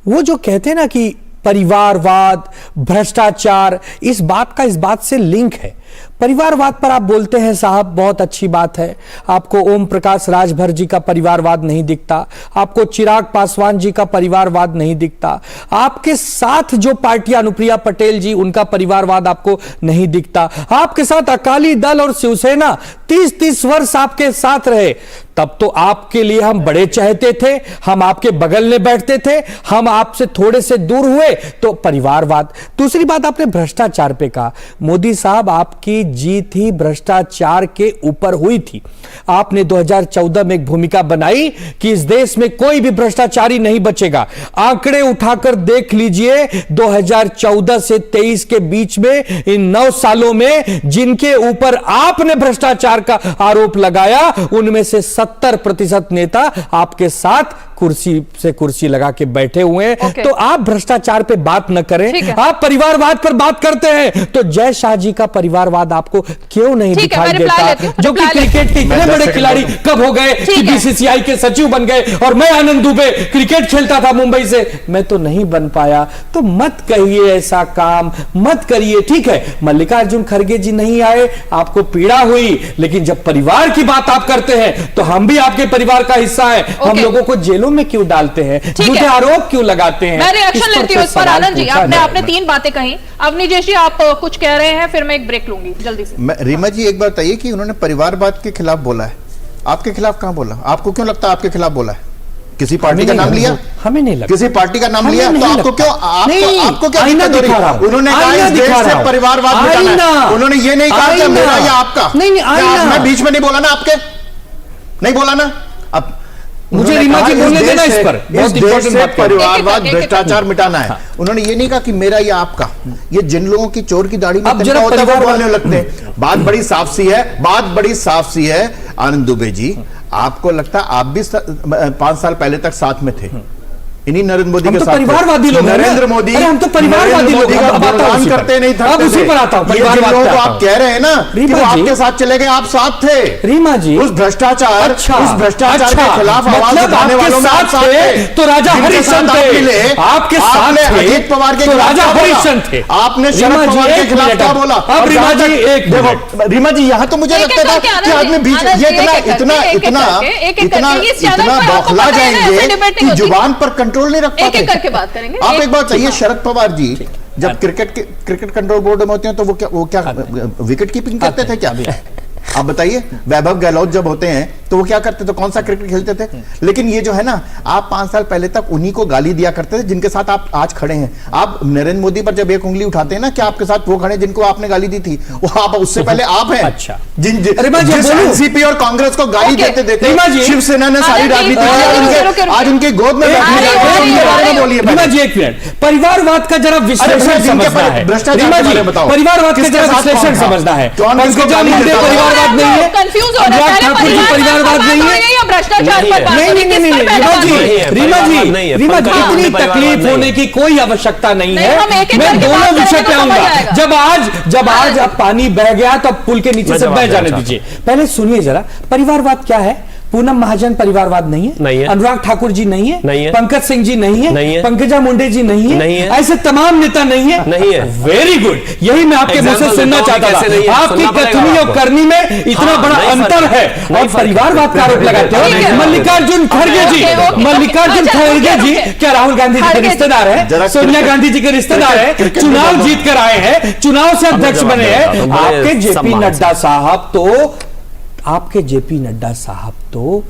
वो जो कहते हैं ना कि परिवारवाद, भ्रष्टाचार, इस बात से लिंक है। परिवारवाद पर आप बोलते हैं साहब, बहुत अच्छी बात है। आपको ओम प्रकाश राजभर जी का परिवारवाद नहीं दिखता, आपको चिराग पासवान जी का परिवारवाद नहीं दिखता, आपके साथ जो पार्टियां, अनुप्रिया पटेल जी, उनका परिवारवाद आपको नहीं दिखता। आपके साथ अकाली दल और शिवसेना 30-30 वर्ष आपके साथ रहे, तब तो आपके लिए हम बड़े चाहते थे, हम आपके बगल में बैठते थे, हम आपसे थोड़े से दूर हुए तो परिवारवाद। दूसरी बात आपने भ्रष्टाचार पे कहा। मोदी साहब, आपकी जीत ही भ्रष्टाचार के ऊपर हुई थी। आपने 2014 में एक भूमिका बनाई कि इस देश में कोई भी भ्रष्टाचारी नहीं बचेगा। आंकड़े उठाकर देख लीजिए, 2014 से 23 के बीच में इन 9 सालों में जिनके ऊपर आपने भ्रष्टाचार का आरोप लगाया, उनमें से 70% नेता आपके साथ कुर्सी से कुर्सी लगा के बैठे हुए हैं। तो आप भ्रष्टाचार पे बात न करें, आप परिवारवाद पर बात करते हैं। तो जय शाह जी का परिवारवाद आपको क्यों नहीं दिखाई देता, जो कि क्रिकेट के इतने बड़े खिलाड़ी कब हो गए कि बीसीसीआई के सचिव बन गए, और मैं आनंद दुबे क्रिकेट खेलता था मुंबई से, मैं तो नहीं बन पाया। तो मत कहिए ऐसा काम, मत करिए। ठीक है, मल्लिकार्जुन खड़गे जी नहीं आए, आपको पीड़ा हुई, लेकिन जब परिवार की बात आप करते हैं तो हम भी आपके परिवार का हिस्सा है। हम लोगों को जेलों में क्यों डालते हैं, झूठे आरोप क्यों लगाते हैं? मैं रिएक्शन लेती हूं इस पर। आनंद जी, आपने 3 बातें कही। अवनीश जी, आप कुछ कह रहे हैं, फिर मैं एक ब्रेक लूंगी जल्दी से। रीमा जी, एक बात बताइए कि उन्होंने परिवारवाद के खिलाफ बोला है, आपके खिलाफ कहां बोला? आपको क्यों लगता है आपके खिलाफ बोला है? किसी पार्टी का नाम लिया? हमें नहीं लगता। किसी पार्टी का नाम लिया? तो आपको क्यों, आपको क्या दिक्कत हो रही है? उन्होंने कहा इस देश से परिवारवाद मिटाना है। उन्होंने ये नहीं कहा कि मेरा या आपका। मैं बीच में नहीं बोला ना, आपके नहीं बोला ना। अब मुझे रीमा जी बोलने देना इस पर। इस देश से परिवारवाद, भ्रष्टाचार मिटाना है। उन्होंने ये नहीं कहा कि मेरा या आपका। ये जिन लोगों की चोर की दाढ़ी में तिनका होता है वो बोलने लगते हैं। बात बड़ी साफ सी है। आनंद दुबे जी, आपको लगता है आप भी 5 साल पहले तक साथ में थे इन्हीं नरेंद्र मोदी के साथ? परिवारवादी लोग, नरेंद्र मोदी, हम तो परिवारवादी लोग करते नहीं था। अब उसी पर आता हूं। आप कह रहे हैं ना कि वो आपके साथ चले गए, आप साथ थे। रीमा जी, उस भ्रष्टाचार के खिलाफ आवाज उठाने वालों में आप साथ थे। तो राजा हरिश्चंद्र थे, आपके साथ थे। अजीत पवार के तो राजा हरिश्चंद्र थे। आपने शरद पवार के खिलाफ क्या बोला? अब रीमा जी, एक देखो रीमा जी, यहाँ तो मुझे लगता था कि आदमी बीच ये इतना बौखला जाएंगे कि जुबान पर कंट्रोल नहीं रख पाते। एक करके बात करेंगे। आप एक बात चाहिए, शरद पवार जी जब क्रिकेट कंट्रोल बोर्ड में होते हैं तो वो क्या विकेट कीपिंग करते थे क्या? आप बताइए, वैभव गहलोत जब होते हैं तो वो क्या करते थे? कौन सा क्रिकेट खेलते थे? लेकिन ये जो है ना, आप 5 साल पहले तक उन्हीं को गाली दिया करते थे जिनके साथ आप आज खड़े हैं। आप नरेंद्र मोदी पर जब एक उंगली उठाते हैं ना, कि आपके साथ वो खड़े जिनको आपने गाली दी थी, वो आप उससे पहले आप हैं। अच्छा, जिस एनसीपी और कांग्रेस को गाली देते देते शिवसेना ने सारी राजनीति आज उनके गोद में बोलिए। एक मिनट, परिवारवाद का जरा विश्लेषण समझना है। परिवारवाद का जरा विश्लेषण समझना है। परिवारवाद नहीं है, कंफ्यूज हो रहा है। ठाकुर जी परिवारवाद नहीं है, भ्रष्टाचार पर रीमा जी, इतनी तकलीफ होने की कोई आवश्यकता नहीं है। मैं दोनों विषय पे आऊंगा। जब आज अब पानी बह गया तो पुल के नीचे से बह जाने दीजिए। पहले सुनिए जरा, परिवारवाद क्या है? पूनम महाजन परिवारवाद नहीं है? नहीं है। अनुराग ठाकुर जी नहीं है? नहीं है। पंकज सिंह जी नहीं है? नहीं है। पंकजा मुंडे जी नहीं है? नहीं है। ऐसे तमाम नेता नहीं है? नहीं है। वेरी गुड, यही मैं आपके मुंह से Example सुनना देता हूं चाहता कैसे नहीं था। है, आपकी सुनना पड़ेगा कथनी और आपको। करनी में इतना हाँ, बड़ा नहीं अंतर फर्क है है। और नहीं फर्क परिवारवाद का आरोप लगाते ठीक हो। है। मल्लिकार्जुन खड़गे जी, ओके, ओके, मल्लिकार्जुन अच्छा, खड़गे रुकिए, जी रुकिए। क्या राहुल गांधी जी के खड़गे जी। रिश्तेदार है? सोनिया गांधी जी के रिश्तेदार है? चुनाव जीत कर आए हैं, चुनाव से अध्यक्ष जवाब बने देता हैं। हूं, बड़े आपके जेपी सम्मान से। नड्डा साहब तो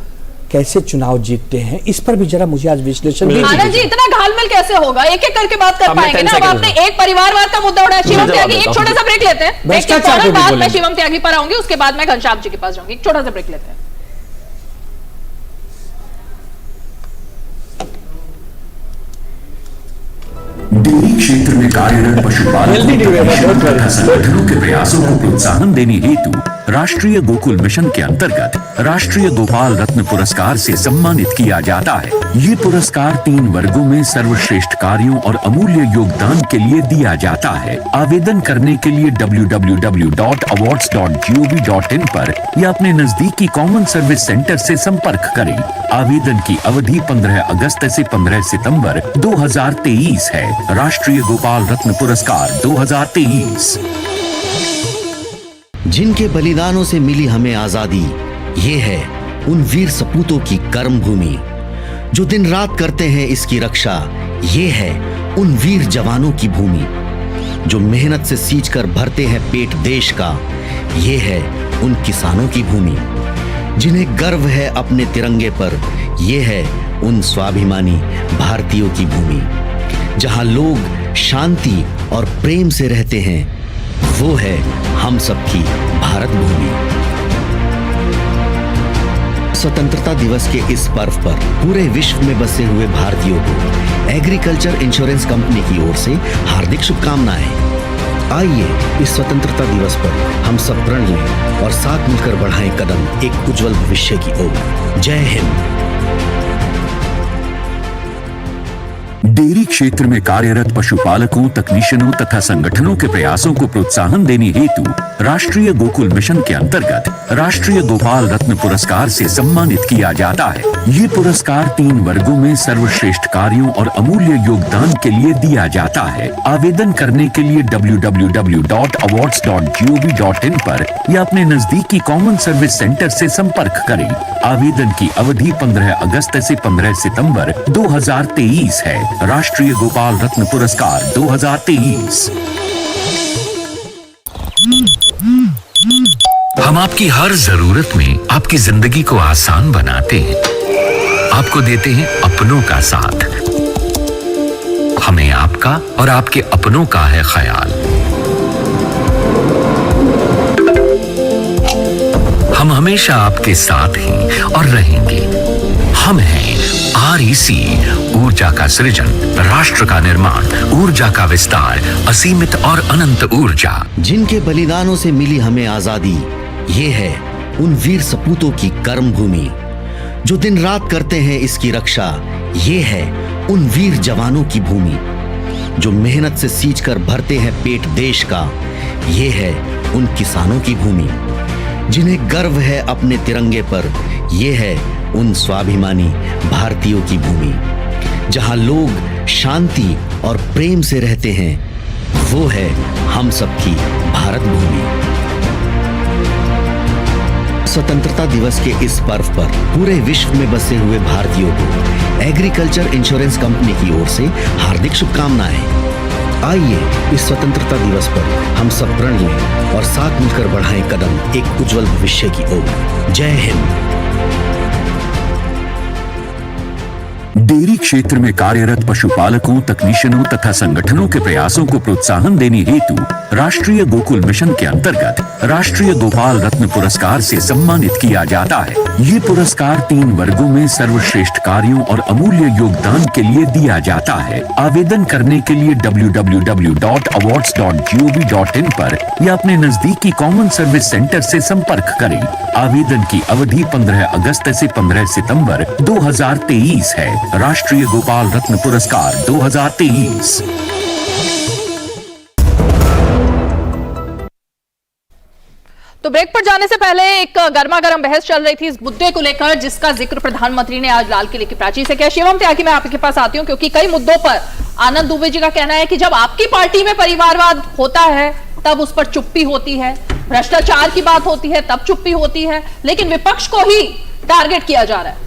कैसे चुनाव जीतते हैं, इस पर भी जरा मुझे आज विश्लेषण दीजिए। आनंद जी, इतना घालमेल कैसे होगा? एक एक करके बात कर अब मैं पाएंगे 10 ना? अब सेकंड आपने में। एक परिवारवाद का मुद्दा उठाया, शिवम जवाब त्यागी। देता एक हूं। छोटा सा ब्रेक लेते हैं। भ्रष्टाचार पे भी बाद में बोलेंगे। शिवम त्यागी पर आऊंगी, उसके बाद मैं घनश्याम जी के पास जाऊंगी। एक छोटा सा ब्रेक लेते हैं। डेयरी क्षेत्र में कार्यरत पशुपालकों तथा संगठनों के प्रयासों को प्रोत्साहन देने हेतु राष्ट्रीय गोकुल मिशन के अंतर्गत राष्ट्रीय गोपाल रत्न पुरस्कार से सम्मानित किया जाता है। ये पुरस्कार 3 वर्गों में सर्वश्रेष्ठ कार्यों और अमूल्य योगदान के लिए दिया जाता है। आवेदन करने के लिए www.awards.gov.in पर या अपने नजदीकी कॉमन सर्विस सेंटर से संपर्क करें। आवेदन की अवधि 15 अगस्त से 15 सितंबर 2023 है। राष्ट्रीय गोपाल रत्न पुरस्कार 2023। जिनके बलिदानों से मिली हमें आजादी, ये है उन वीर सपूतों की कर्म भूमि। जो दिन रात करते हैं इसकी रक्षा, ये है उन वीर जवानों की भूमि। जो मेहनत से सींच कर भरते हैं पेट देश का, ये है उन किसानों की भूमि। जिन्हें गर्व है अपने तिरंगे पर, ये है उन स्वाभिमानी भारतीयों की भूमि। जहां लोग शांति और प्रेम से रहते हैं, वो है हम सबकी भारत भूमि। स्वतंत्रता दिवस के इस पर्व पर पूरे विश्व में बसे हुए भारतीयों को एग्रीकल्चर इंश्योरेंस कंपनी की ओर से हार्दिक शुभकामनाएं। आइए इस स्वतंत्रता दिवस पर हम सब प्रण लें और साथ मिलकर बढ़ाएं कदम एक उज्जवल भविष्य की ओर। जय हिंद। डेयरी क्षेत्र में कार्यरत पशुपालकों, तकनीशियनों तथा संगठनों के प्रयासों को प्रोत्साहन देने हेतु राष्ट्रीय गोकुल मिशन के अंतर्गत राष्ट्रीय गोपाल रत्न पुरस्कार से सम्मानित किया जाता है। ये पुरस्कार 3 वर्गों में सर्वश्रेष्ठ कार्यों और अमूल्य योगदान के लिए दिया जाता है। आवेदन करने के लिए www.awards.gov.in पर या अपने नजदीकी कॉमन सर्विस सेंटर से संपर्क करें। आवेदन की अवधि 15 अगस्त से 15 सितंबर 2023 है। राष्ट्रीय गोपाल रत्न पुरस्कार 2023। हम आपकी हर जरूरत में आपकी जिंदगी को आसान बनाते हैं। आपको देते हैं अपनों का साथ। हमें आपका और आपके अपनों का है ख्याल। हम हमेशा आपके साथ हैं और रहेंगे। हम हैं REC, ऊर्जा का सृजन, राष्ट्र का निर्माण, ऊर्जा का विस्तार, असीमित और अनंत ऊर्जा। जिनके बलिदानों से मिली हमें आजादी, ये है उन वीर सपूतों की कर्म भूमि। जो दिन रात करते हैं इसकी रक्षा, ये है उन वीर जवानों की भूमि। जो मेहनत से सींच कर भरते हैं पेट देश का, ये है उन किसानों की भूमि। जिन्हें गर्व है अपने तिरंगे पर, ये है उन स्वाभिमानी भारतीयों की भूमि। जहां लोग शांति और प्रेम से रहते हैं, वो है हम सबकी भारत भूमि। स्वतंत्रता दिवस के इस पर्व पर पूरे विश्व में बसे हुए भारतीयों को एग्रीकल्चर इंश्योरेंस कंपनी की ओर से हार्दिक शुभकामनाएं। आइए इस स्वतंत्रता दिवस पर हम सब प्रण लें और साथ मिलकर बढ़ाएं कदम एक उज्जवल भविष्य की ओर। जय हिंद। डेयरी क्षेत्र में कार्यरत पशुपालकों, तकनीशियनों तथा संगठनों के प्रयासों को प्रोत्साहन देने हेतु राष्ट्रीय गोकुल मिशन के अंतर्गत राष्ट्रीय गोपाल रत्न पुरस्कार से सम्मानित किया जाता है। ये पुरस्कार 3 वर्गों में सर्वश्रेष्ठ कार्यों और अमूल्य योगदान के लिए दिया जाता है। आवेदन करने के लिए www.awards.gov.in पर या अपने नजदीकी कॉमन सर्विस सेंटर से संपर्क करें। आवेदन की अवधि 15 अगस्त से 15 सितंबर 2023 है। राष्ट्रीय गोपाल रत्न पुरस्कार 2023। तो ब्रेक पर जाने से पहले एक गर्मा गर्म बहस चल रही थी इस मुद्दे को लेकर, जिसका जिक्र प्रधानमंत्री ने आज लाल किले की प्राची से किया। शिवम त्यागी, मैं आपके पास आती हूं क्योंकि कई मुद्दों पर आनंद दुबे जी का कहना है कि जब आपकी पार्टी में परिवारवाद होता है तब उस पर चुप्पी होती है, भ्रष्टाचार की बात होती है तब चुप्पी होती है, लेकिन विपक्ष को ही टारगेट किया जा रहा है।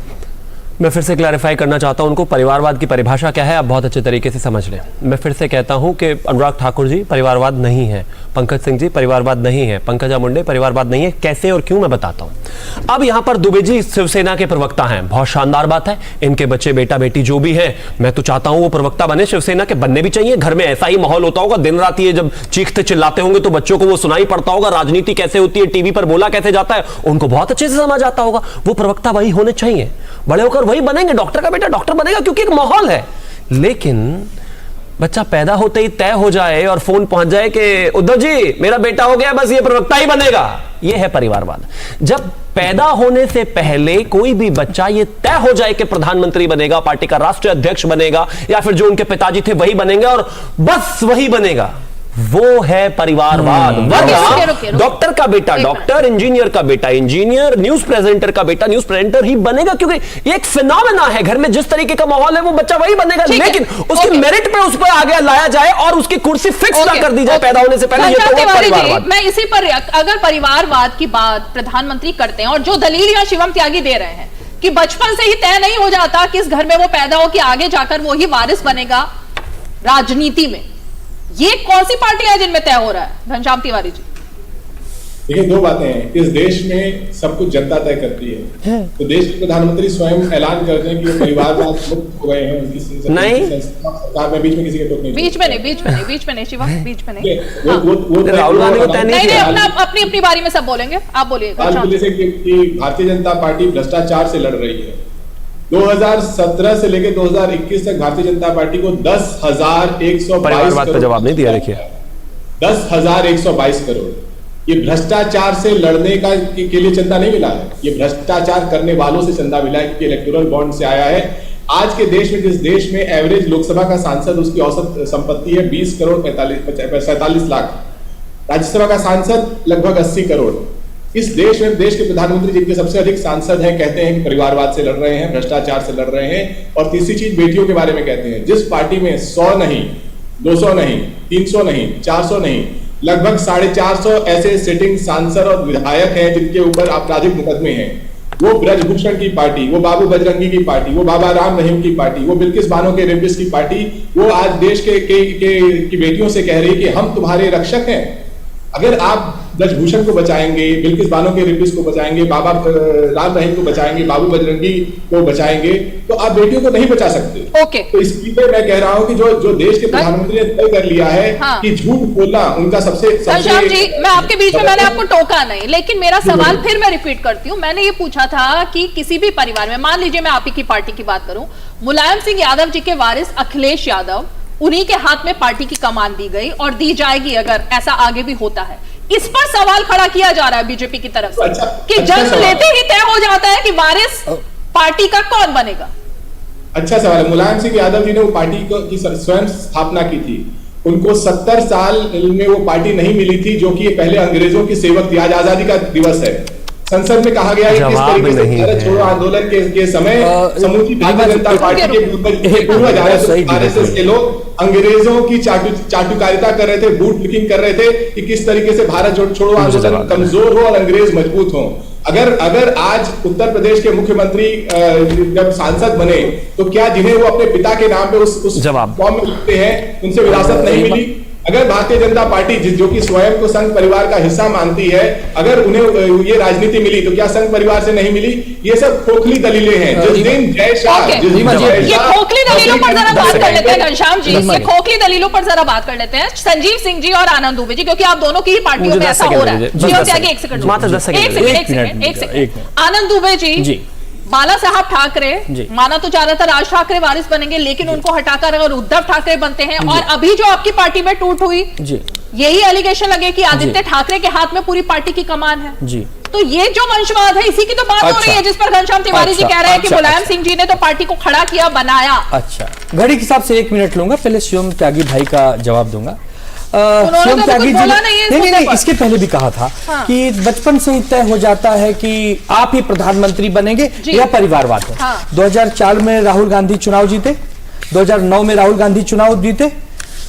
मैं फिर से क्लैरिफाई करना चाहता हूं उनको, परिवारवाद की परिभाषा क्या है आप बहुत अच्छे तरीके से समझ लें। मैं फिर से कहता हूं कि अनुराग ठाकुर जी परिवारवाद नहीं है, पंकज सिंह जी परिवारवाद नहीं है, पंकजा मुंडे परिवारवाद नहीं है। कैसे और क्यों मैं बताता हूं। अब यहां पर दुबे जी शिवसेना के प्रवक्ता हैं, बहुत शानदार बात है। इनके बच्चे बेटा बेटी जो भी है, मैं तो चाहता हूं वो प्रवक्ता बने, शिवसेना के बनने भी चाहिए। घर में ऐसा ही माहौल होता होगा, दिन रात ये जब चीखते चिल्लाते होंगे तो बच्चों को वो सुनाई पड़ता होगा, राजनीति कैसे होती है, टीवी पर बोला कैसे जाता है, उनको बहुत अच्छे से समझ आता होगा। वो प्रवक्ता वही होने चाहिए, बड़े होकर वही बनेंगे। डॉक्टर का बेटा डॉक्टर बनेगा क्योंकि एक माहौल है। लेकिन बच्चा पैदा होते ही तय हो जाए और फोन पहुंच जाए कि उद्धव जी मेरा बेटा हो गया, बस ये प्रवक्ता ही बनेगा, ये है परिवारवाद। जब पैदा होने से पहले कोई भी बच्चा ये तय हो जाए कि प्रधानमंत्री बनेगा, पार्टी का राष्ट्रीय अध्यक्ष बनेगा, या फिर जो उनके पिताजी थे वही बनेंगे और बस वही बनेगा, वो है परिवारवाद। वरना डॉक्टर का बेटा डॉक्टर, इंजीनियर का बेटा इंजीनियर, न्यूज प्रेजेंटर का बेटा न्यूज प्रेजेंटर ही बनेगा, क्योंकि ये एक फिनोमेना है। घर में जिस तरीके का माहौल है वो बच्चा वही बनेगा, लेकिन उसकी मेरिट पे उस पर आगे लाया जाए और उसकी कुर्सी फिक्स ना कर दी जाए पैदा होने से पहले। ये तो परिवारवाद। मैं इसी पर, अगर परिवारवाद की बात प्रधानमंत्री करते हैं और जो दलील यहाँ शिवम त्यागी दे रहे हैं कि बचपन से ही तय नहीं हो जाता किस घर में वो पैदा हो कि आगे जाकर वो ही वारिस बनेगा राजनीति में, ये कौन सी पार्टी है जिनमें तय हो रहा है? घनश्याम तिवारी जी, देखिए दो बातें हैं, इस देश में सब कुछ जनता तय करती है। तो देश के प्रधानमंत्री स्वयं ऐलान करते हैं कि वो परिवारवाद मुक्त हो गए हैं, उनकी सरकार में बीच में किसी के टोक नहीं, बीच में नहीं शिवम, बीच में नहीं। राहुल गांधी को तय नहीं किया। अपनी अपनी बारी में सब बोलेंगे, आप बोलिए। जैसे कि भारतीय जनता पार्टी भ्रष्टाचार से लड़ रही है। 2017 से लेकर 2021 तक भारतीय जनता पार्टी को 10,122 करोड़, जवाब नहीं दिया। देखिए 10,122 करोड़ ये भ्रष्टाचार से लड़ने का के लिए चंदा नहीं मिला है, ये भ्रष्टाचार करने वालों से चंदा मिला है, क्योंकि इलेक्टोरल बॉन्ड से आया है। आज के देश में, जिस देश में एवरेज लोकसभा का सांसद उसकी औसत संपत्ति है 20 करोड़ 47 लाख, राज्यसभा का सांसद लगभग 80 करोड़। इस देश में देश के प्रधानमंत्री जिनके सबसे अधिक सांसद हैं, कहते हैं कि परिवारवाद से लड़ रहे हैं, भ्रष्टाचार से लड़ रहे हैं। और तीसरी चीज बेटियों के बारे में कहते हैं। जिस पार्टी में 100 नहीं, 200 नहीं, 300 नहीं, 400 नहीं, लगभग 450 ऐसे सिटिंग सांसद और विधायक हैं जिनके ऊपर आपराधिक मुकदमे हैं, वो ब्रजभूषण की पार्टी, वो बाबू बजरंगी की पार्टी, वो बाबा राम रहीम की पार्टी, वो बिल्किस बानो के रेपिस्ट की पार्टी, वो आज देश की बेटियों से कह रही है कि हम तुम्हारे रक्षक हैं। अगर आप ब्रजभूषण को बचाएंगे, बिल्किस बानो के रेपिस्ट को बचाएंगे, बाबा राम रहीम को बचाएंगे, बाबू बजरंगी को बचाएंगे, तो आप बेटियों को नहीं बचा सकते। ओके। तो इसलिए मैं कह रहा हूं कि जो देश के प्रधानमंत्री ने तय कर लिया है कि झूठ बोलना उनका सबसे घनश्याम जी, मैं आपके बीच में, मैंने आपको टोका नहीं, लेकिन मेरा सवाल फिर मैं रिपीट करती हूँ। मैंने ये पूछा था कि किसी भी परिवार में, मान लीजिए मैं आप ही की पार्टी की बात करूं, मुलायम सिंह यादव जी के वारिस अखिलेश यादव, उन्हीं के हाथ में पार्टी की कमान दी गई और दी जाएगी अगर ऐसा आगे भी होता है। इस पर सवाल खड़ा किया जा रहा है बीजेपी की तरफ से कि जन्म लेते ही तय हो जाता है कि वारिस पार्टी का कौन बनेगा। अच्छा सवाल है। मुलायम सिंह यादव जी ने वो पार्टी की स्वयं स्थापना की थी, उनको 70 साल में वो पार्टी नहीं मिली थी, जो कि पहले अंग्रेजों की सेवक थी। आज आजादी का दिवस है। संसद में कहा गया है कि इस तरीके से भारत छोड़ो आंदोलन के समय समूची भारतीय जनता पार्टी के पूर्वज आरएसएस के लोग अंग्रेजों की चाटुकारिता कर रहे थे, बूट लिकिंग कर रहे थे कि किस तरीके से भारत छोड़ो आंदोलन कमजोर हो और अंग्रेज मजबूत हो। अगर आज उत्तर प्रदेश के मुख्यमंत्री जब सांसद बने, तो क्या जिन्हें वो अपने पिता के नाम पे उस फॉर्म में लिखते हैं, उनसे विरासत नहीं मिली? अगर भारतीय जनता पार्टी जो कि स्वयं को संघ परिवार का हिस्सा मानती है, अगर उन्हें ये राजनीति मिली तो क्या संघ परिवार से नहीं मिली? ये सब खोखली दलीलें हैं। जिस दिन जय शाह, ये खोखली दलीलों पर जरा बात कर लेते हैं घनश्याम जी, ये खोखली दलीलों पर जरा बात कर लेते हैं संजीव सिंह जी और आनंद दुबे जी, क्योंकि आप दोनों की ही पार्टियों में ऐसा हो रहा है। एक सेकंड आनंद दुबे जी, बाला साहब ठाकरे, माना तो ज्यादातर राज ठाकरे वारिस बनेंगे, लेकिन उनको हटाकर अगर उद्धव ठाकरे बनते हैं, और अभी जो आपकी पार्टी में टूट हुई, यही एलिगेशन लगे कि आदित्य ठाकरे के हाथ में पूरी पार्टी की कमान है जी। तो ये जो वंशवाद है, इसी की तो बात हो रही है, जिस पर घनश्याम तिवारी जी कह रहे हैं कि मुलायम सिंह जी ने तो पार्टी को खड़ा किया, बनाया। अच्छा, घड़ी के हिसाब से 1 मिनट लूंगा, पहले शिवम त्यागी भाई का जवाब दूंगा। सीएम तो त्यागी कुछ जी बोला ने नहीं है इस नहीं मुद्दे नहीं पर। इसके पहले भी कहा था हाँ। कि बचपन से ही तय हो जाता है कि आप ही प्रधानमंत्री बनेंगे, जी। यह परिवारवाद है। हाँ। 2004 में राहुल गांधी चुनाव जीते, 2009 में राहुल गांधी चुनाव जीते,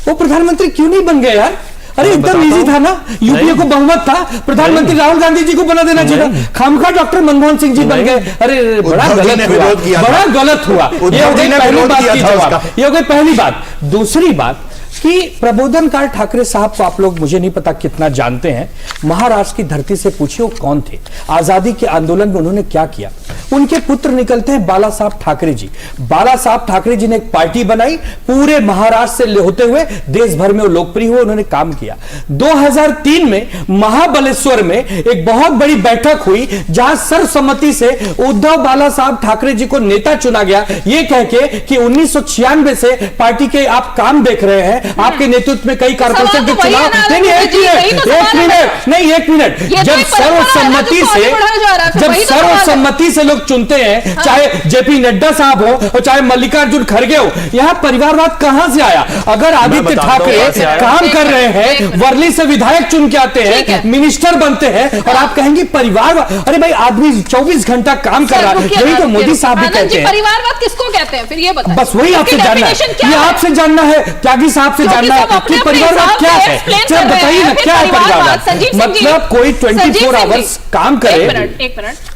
वो प्रधानमंत्री क्यों नहीं बन गए यार? अरे मैं एकदम बताता इजी हूं। था ना, यूपीए को बहुमत था, प्रधानमंत्री राहुल गांधी जी को बना देना चाहिए था। खामखा डॉक्टर मनमोहन सिंह जी बन गए। अरे बड़ा उद्धव जी गलत ने हुआ, विरोध किया था। बड़ा गलत हुआ। ये उद्धव हो जी गई ने पहली विरोध बात किया की था जवाब, उसका। ये हो गई पहली बात। दूसरी बात कि प्रबोधनकार ठाकरे साहब को आप लोग मुझे नहीं पता कितना जानते हैं, महाराष्ट्र की धरती से पूछिए वो कौन थे, आजादी के आंदोलन में उन्होंने क्या किया। उनके पुत्र निकलते हैं बाला साहब ठाकरे जी। बाला साहब ठाकरे जी ने एक पार्टी बनाई, पूरे महाराष्ट्र से होते हुए देश भर में वो लोकप्रिय हुए, उन्होंने काम किया। 2003 में महाबलेश्वर में एक बहुत बड़ी बैठक हुई जहां सर्वसम्मति से उद्धव बाला साहब ठाकरे जी को नेता चुना गया, ये कह के कि 1996 से पार्टी के आप काम देख रहे हैं, आपके नेतृत्व में कई कारपोरेशन के सवाल तो वही है चुनाव। ना, नहीं, एक जी, वही तो सवाल है। एक मिनट, ये तो जब एक परंपरा है ना, सर्वसम्मति जिसको से आगे बढ़ाया जा रहा है, फिर जब वही तो सवाल है। सर्वसम्मति से लोग चुनते हैं, चाहे जेपी नड्डा साहब हो और चाहे मल्लिकार्जुन खड़गे हो, यहाँ परिवारवाद कहां से आया? अगर आदित्य बताता हूं ठाकरे कहां से आया। काम कर रहे एक हैं, मिनट। वर्ली से विधायक चुन के आते ठीक हैं, है। मिनिस्टर बनते हैं, और आप कहेंगे परिवारवाद? अरे भाई आदमी 24 घंटा काम कर रहा है, यही तो मोदी साहब भी कहते हैं। परिवारवाद किसको कहते हैं फिर ये बताएं। बस वही आपसे इसकी जानना definition है, क्या ये है? आपसे जानना है, त्यागी साहब से क्योंकि जानना है सब अपने कि अपने परिवारवाद हिसाब क्या से है। explain जरा कर रहे बताइए ना हैं, क्या है फिर परिवारवाद। परिवारवाद? संजीव सिंह जी, मतलब कोई 24 आवर्स काम करे। एक मिनट।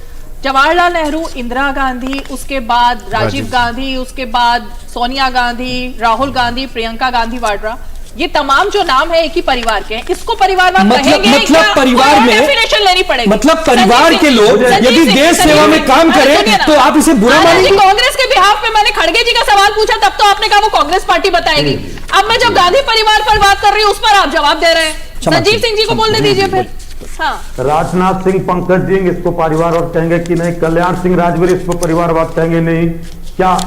जवाहरलाल नेहरू, इंदिरा गांधी, उसके बाद राजीव गांधी, उसके बाद सोनिया गांधी, राहुल गांधी, प्रियंका गांधी वाड्रा, ये तमाम जो नाम है एक ही परिवार के हैं, इसको परिवारवाद कहेंगे? मतलब क्या? परिवार में डेफिनेशन लेनी पड़ेगी। मतलब परिवार संजीव के सिंह, लोग संजीव यदि सिंह, देश संजीव सेवा में सिंह, काम अरे करें सुनिए ना। तो आप इसे बुरा आनंद जी, मानेंगे? कांग्रेस के बिहाफ में मैंने खड़गे जी का सवाल पूछा, तब तो आपने कहा वो कांग्रेस पार्टी बताएगी। अब मैं जब गांधी परिवार पर बात कर रही हूँ, उस पर आप जवाब दे रहे हैं। संजीव सिंह जी को बोलने दीजिए फिर। हाँ, राजनाथ सिंह, पंकज सिंह इसको परिवारवाद कहेंगे कि नहीं? कल्याण सिंह राजवीर इसको परिवारवाद कहेंगे नहीं? क्या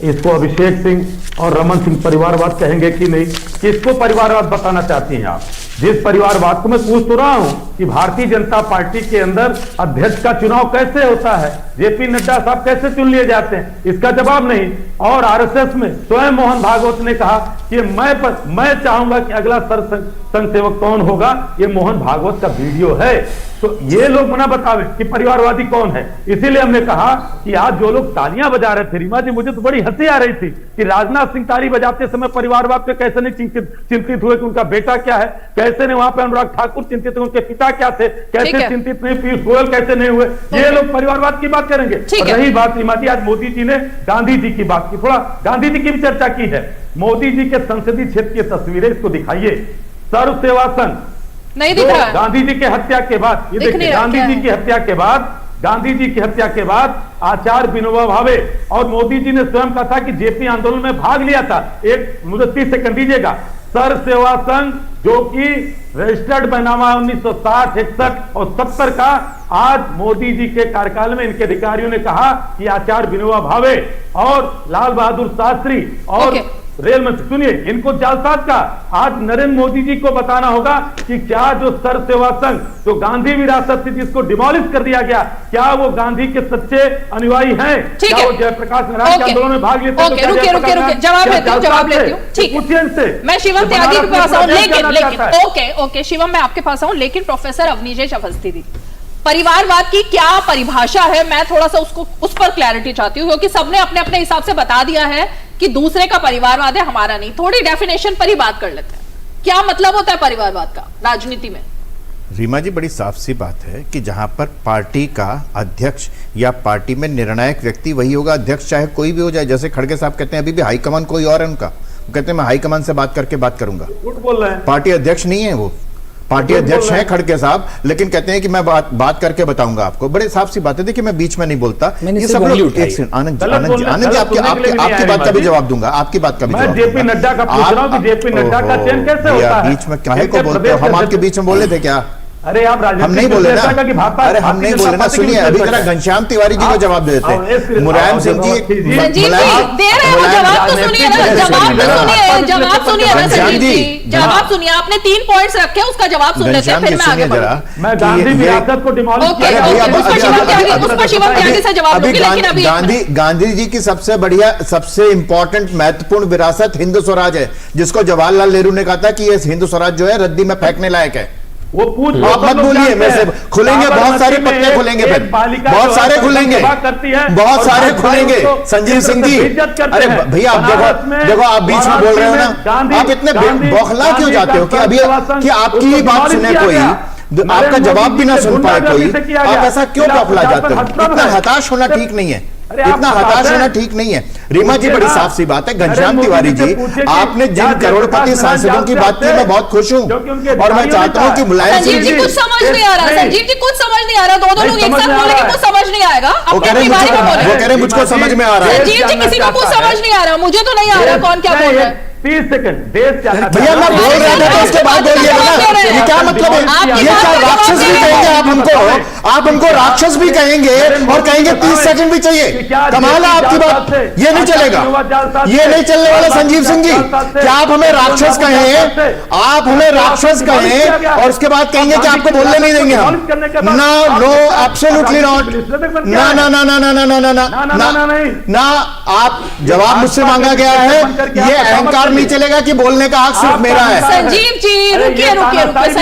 इसको अभिषेक सिंह और रमन सिंह परिवारवाद कहेंगे कि नहीं? किसको परिवारवाद बताना चाहती हैं आप? जिस परिवारवाद को मैं पूछ तो रहा हूं कि भारतीय जनता पार्टी के अंदर अध्यक्ष का चुनाव कैसे होता है, जेपी नड्डा साहब कैसे चुन लिए जाते हैं, इसका जवाब नहीं। और आरएसएस में स्वयं मोहन भागवत ने कहा कि मैं चाहूंगा कि अगला संघ सेवक कौन होगा, ये मोहन भागवत का वीडियो है। तो ये लोग मना बतावे कि परिवारवादी कौन है। इसीलिए हमने कहा कि आज जो लोग तालियां बजा रहे थे, रीमा जी, मुझे तो बड़ी हंसी आ रही थी कि राजनाथ सिंह ताली बजाते समय परिवारवाद पे कैसे नहीं चिंतित हुए कि उनका बेटा क्या है, कैसे नहीं वहां पे अनुराग ठाकुर चिंतित हुए, उनके पिता क्या थे, कैसे चिंतित नहीं, पीयूष गोयल कैसे नहीं हुए। ये लोग परिवारवाद की बात करेंगे। और रही बात रीमा जी, आज मोदी जी ने गांधी जी की बात की, थोड़ा गांधी जी की भी चर्चा की है। मोदी जी के संसदीय क्षेत्र की तस्वीरें इसको दिखाइए। सर्व सेवा संघ नहीं दिख रहा है। गांधी जी के हत्या के बाद, ये देखिए, गांधी जी की हत्या के बाद, गांधी जी की हत्या के बाद आचार्य विनोबा भावे और मोदी जी ने स्वयं कहा था कि जेपी आंदोलन में भाग लिया था। एक मुझे 30 सेकंड दीजिएगा। सर्व सेवा संघ जो कि रजिस्टर्ड बैनामा 1960, 61 और 70 का, आज मोदी जी के कार्यकाल में इनके अधिकारियों ने कहा कि आचार्य विनोबा भावे और लाल बहादुर शास्त्री और रेल मंत्री, सुनिए, इनको जालसाज का आज नरेंद्र मोदी जी को बताना होगा कि क्या जो सर्व सेवा संघ जो गांधी विरासत थी जिसको डिमोलिश कर दिया गया, क्या वो गांधी के सच्चे अनुयायी हैं? क्या वो जयप्रकाश नारायण के आंदोलन में भाग लेते? रुकिए, जवाब लेती हूँ। ठीक है, मैं शिवम त्यागी के पास आऊं, लेकिन ओके शिवम, मैं आपके पास आऊं, लेकिन प्रोफेसर अवनीश अवस्थी दी, परिवारवाद की क्या परिभाषा है? मैं थोड़ा सा उस पर क्लैरिटी चाहती हूँ, क्योंकि सबने अपने अपने हिसाब से बता दिया है कि दूसरे का परिवारवाद है, हमारा नहीं। थोड़ी डेफिनेशन पर ही बात कर लेते हैं। क्या मतलब होता है परिवारवाद का राजनीति में? रीमा जी, बड़ी साफ सी बात है कि जहां पर पार्टी का अध्यक्ष या पार्टी में निर्णायक व्यक्ति वही होगा अध्यक्ष, चाहे कोई भी हो जाए। जैसे खड़गे साहब कहते हैं अभी भी हाईकमान कोई और है उनका, वो कहते हैं मैं हाईकमान से बात करके बात करूंगा। बोल रहे हैं, पार्टी अध्यक्ष नहीं है वो, पार्टी अध्यक्ष हैं खड़गे साहब, लेकिन कहते हैं कि मैं बात करके बताऊंगा आपको। बड़े साफ सी बात है। देखिए, मैं बीच में नहीं बोलता। ये सब लोग, एक सेकंड, आनंद जी, आपकी बात का भी जवाब दूंगा, आपकी बात का भी जवाब। जेपी नड्डा का पूछ रहा हूं कि जेपी नड्डा का चयन कैसे होता है? बीच में काहे को बोलते हो? हम आपके बीच में बोले थे क्या? अरे आप हम नहीं बोले ना, अरे हम नहीं बोले ना, सुनिए अभी जरा घनश्याम तिवारी जी को जवाब देते हैं। मुलायम सिंह जी संजीव जी दे रहे हैं जवाब तो सुनिए ना, जवाब सुनिए ना संजीव जी, जवाब सुनिए। आपने 3 पॉइंट्स रखे, उसका जवाब सुन लेते हैं, फिर मैं आगे बढ़ूंगी। मैं गांधी विरासत को डिमोलिश गांधी जी की सबसे बढ़िया, सबसे इंपॉर्टेंट महत्वपूर्ण विरासत हिंदू स्वराज है, जिसको जवाहरलाल नेहरू ने कहा था कि ये हिंदू स्वराज जो है रद्दी में फेंकने लायक है। वो पूछ आप मत बोलिए, मैं से खुलेंगे, बहुत सारे पत्ते खुलेंगे, फिर बहुत सारे खुलेंगे, बहुत सारे खुलेंगे। संजीव सिंह जी, अरे भैया आप देखो आप बीच में बोल रहे हो ना, आप इतने बौखला क्यों जाते हो कि अभी कि आपकी ही बात सुने कोई, आपका जवाब भी ना सुन पाए कोई, आप ऐसा क्यों बौखला जाते हो? इतना हताश होना ठीक नहीं है, इतना हताश होना ठीक नहीं है। रीमा जी बड़ी साफ सी बात है। घनश्याम तिवारी जी, आपने जिन करोड़पति सांसदों की बात की मैं बहुत खुश हूँ, और मैं चाहता हूँ कि मुलायम सिंह जी कुछ समझ नहीं आ रहा, संजीव जी कुछ समझ नहीं आ रहा, दो लोग एक साथ बोलेंगे कुछ समझ नहीं आएगा। वो कह रहे हैं मुझको समझ में आ रहा है। संजीव जी किसी को कुछ समझ नहीं आ रहा, मुझे तो नहीं आ रहा कौन क्या बोल रहा है। 30 सेकंड देश क्या भैया मैं बोल रहा था तो उसके बाद बोलिएगा ना, ये क्या मतलब है? ये क्या राक्षस भी कहेंगे आप हमको? आप हमको राक्षस भी कहेंगे और कहेंगे 30 सेकंड भी चाहिए? कमाल है आपकी बात, ये नहीं चलेगा, ये नहीं चलने वाला। संजीव सिंह जी, क्या आप हमें राक्षस कहें, आप हमें राक्षस कहें और उसके बाद कहेंगे कि आपको बोलने नहीं देंगे हम? नो नो, एब्सोल्युटली नॉट, ना ना ना ना ना ना ना ना ना ना। आप जवाब मुझसे मांगा गया है, ये अहंकार नहीं चलेगा कि बोलने का हक सिर्फ मेरा है। संजीव जी रुकिए रुकिए रुकिए,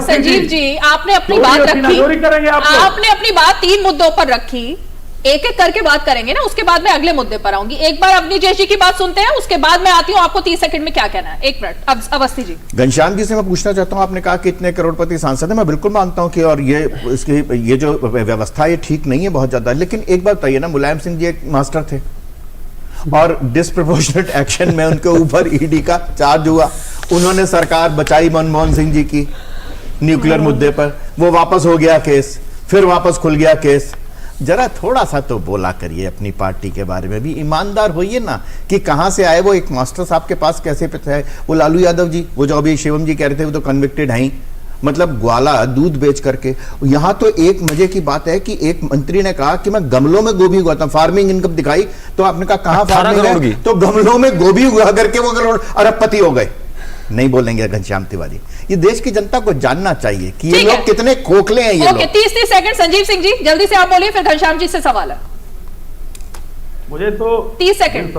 संजीव जी आपने अपनी बात रखी, आपने अपनी बात 3 मुद्दों पर रखी, एक एक करके बात करेंगे ना, उसके बाद मैं अगले मुद्दे पर आऊंगी। एक बार अवनी जैशी की बात सुनते हैं, उसके बाद मैं आती हूँ आपको 30 सेकंड में क्या कहना है। 1 मिनट अवस्थी जी। घनश्याम जी से मैं पूछना चाहता हूँ, आपने कहा कि इतने करोड़पति सांसद है, मैं बिल्कुल मानता हूँ कि और ये जो व्यवस्था ये ठीक नहीं है बहुत ज्यादा, लेकिन एक बात बताइए ना, मुलायम सिंह जी एक मास्टर थे और डिस्प्रपोर्शनेट एक्शन में उनके ऊपर ईडी का चार्ज हुआ, उन्होंने सरकार बचाई मनमोहन सिंह जी की न्यूक्लियर मुद्दे पर, वो वापस हो गया केस, फिर वापस खुल गया केस। जरा थोड़ा सा तो बोला करिए अपनी पार्टी के बारे में भी, ईमानदार होइए ना कि कहां से आए वो एक मास्टर साहब के पास, कैसे पे थे वो लालू यादव जी, वो जो अभी शिवम जी कह रहे थे वो तो कन्विक्टेड हैं, मतलब ग्वाला दूध बेच करके। यहां तो एक मजे की बात है कि एक मंत्री ने कहा कि मैं गमलों में गोभी उगाता हूं, फार्मिंग इनकम दिखाई, तो आपने कहा कहां फार्मिंग है, तो गमलों में गोभी उगा करके वो अरबपति हो गए। नहीं बोलेंगे घनश्याम तिवारी, ये देश की जनता को जानना चाहिए कि ये लोग कितने खोखले हैं ये लोग। 30 सेकंड संजीव सिंह जी जल्दी से आप बोलिए, फिर घनश्याम जी से सवाल है। मुझे तो 30 सेकंड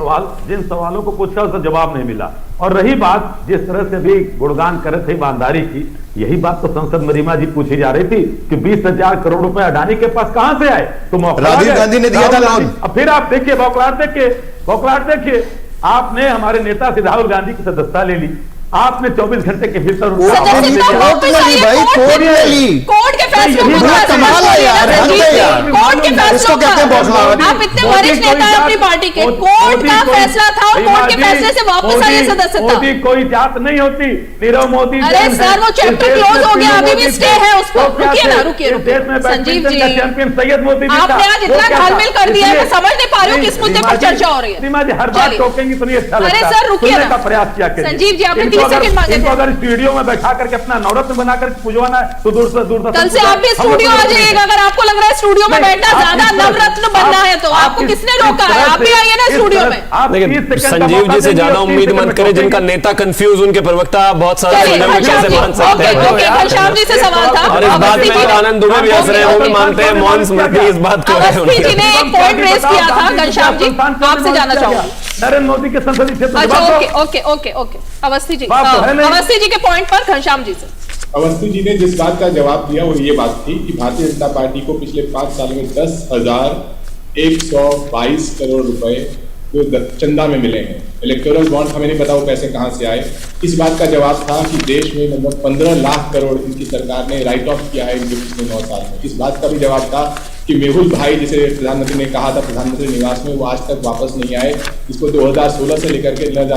जिन सवालों को पूछा उसका जवाब नहीं मिला, और रही बात जिस तरह से भी गुणगान कर रहे थे ईमानदारी की, यही बात तो संसद में रीमा जी पूछी जा रही थी कि 20,000 करोड़ रुपए अडानी के पास कहां से आए? तो राजीव गांधी ने दिया था लोन। अब फिर आप देखिए बौखलाहट देखिए, आपने हमारे नेता से राहुल गांधी की सदस्यता ले ली, आपने 24 घंटे के भीतर कोर्ट के फैसले कोर्ट के फैसले आप इतने वरिष्ठ नेता हैं अपनी पार्टी के, कोर्ट का फैसला था और कोर्ट के फैसले से वापस आई सदस्यता। कोई जात नहीं होती, नीरव मोदी। अरे सर वो चैप्टर क्लोज हो गया, अभी भी स्टे है उस पर। रुकिए ना, रुकिए संजीव जी, चैंपियन सैयद मोदी आपने आज इतना घालमेल कर दिया है, मैं समझ नहीं पा रही हूँ किस मुद्दे पर चर्चा हो रही है। हर बात टोकेंगी तो नहीं अच्छा लगता। अरे सर रुकिए ना, प्रयास किया संजीव जी आपने 30 सेकंड मांगे थे। अगर स्टूडियो में बैठा करके अपना नवरत्न बनाकर पुजवाना है तो दूर से कल से आप भी स्टूडियो आ जाइएगा, अगर आपको लग रहा है स्टूडियो में बैठना ज्यादा नवरत्न बनना है तो आपको किसने रोका है? आप भी आइए ना स्टूडियो में। संजीव जी से ज्यादा उम्मीद मत करें, जिनका नेता कंफ्यूज उनके प्रवक्ता बहुत सारे कैसे मान सकते हैं। घनश्याम जी से सवाल था और इस बात में आनंद दुबे भी हंस रहे हैं, वो भी मानते हैं, मोहन स्मृति इस बात को अवस्थी जी ने एक पॉइंट रेज किया था। घनश्याम जी आपसे जानना चाहूंगा, नरेंद्र मोदी के संसदीय क्षेत्र। अच्छा ओके अवस्थी जी के पॉइंट पर घनश्याम जी से। अवस्थी जी ने जिस बात का जवाब दिया वो ये बात थी कि भारतीय जनता पार्टी को पिछले 5 साल में 10,122 करोड़ रुपए जो चंदा में मिले हैं। इलेक्टोरल बॉन्ड हमें नहीं पता वो पैसे कहां से आए। इस बात का जवाब था कि देश में लगभग 15 लाख करोड़ इनकी सरकार ने राइट ऑफ किया है इनके पिछले 9 साल में। इस बात का भी जवाब था कि मेहुल भाई जिसे प्रधानमंत्री ने कहा था प्रधानमंत्री निवास में, वो आज तक वापस नहीं आए, जिसको 2016 से लेकर के न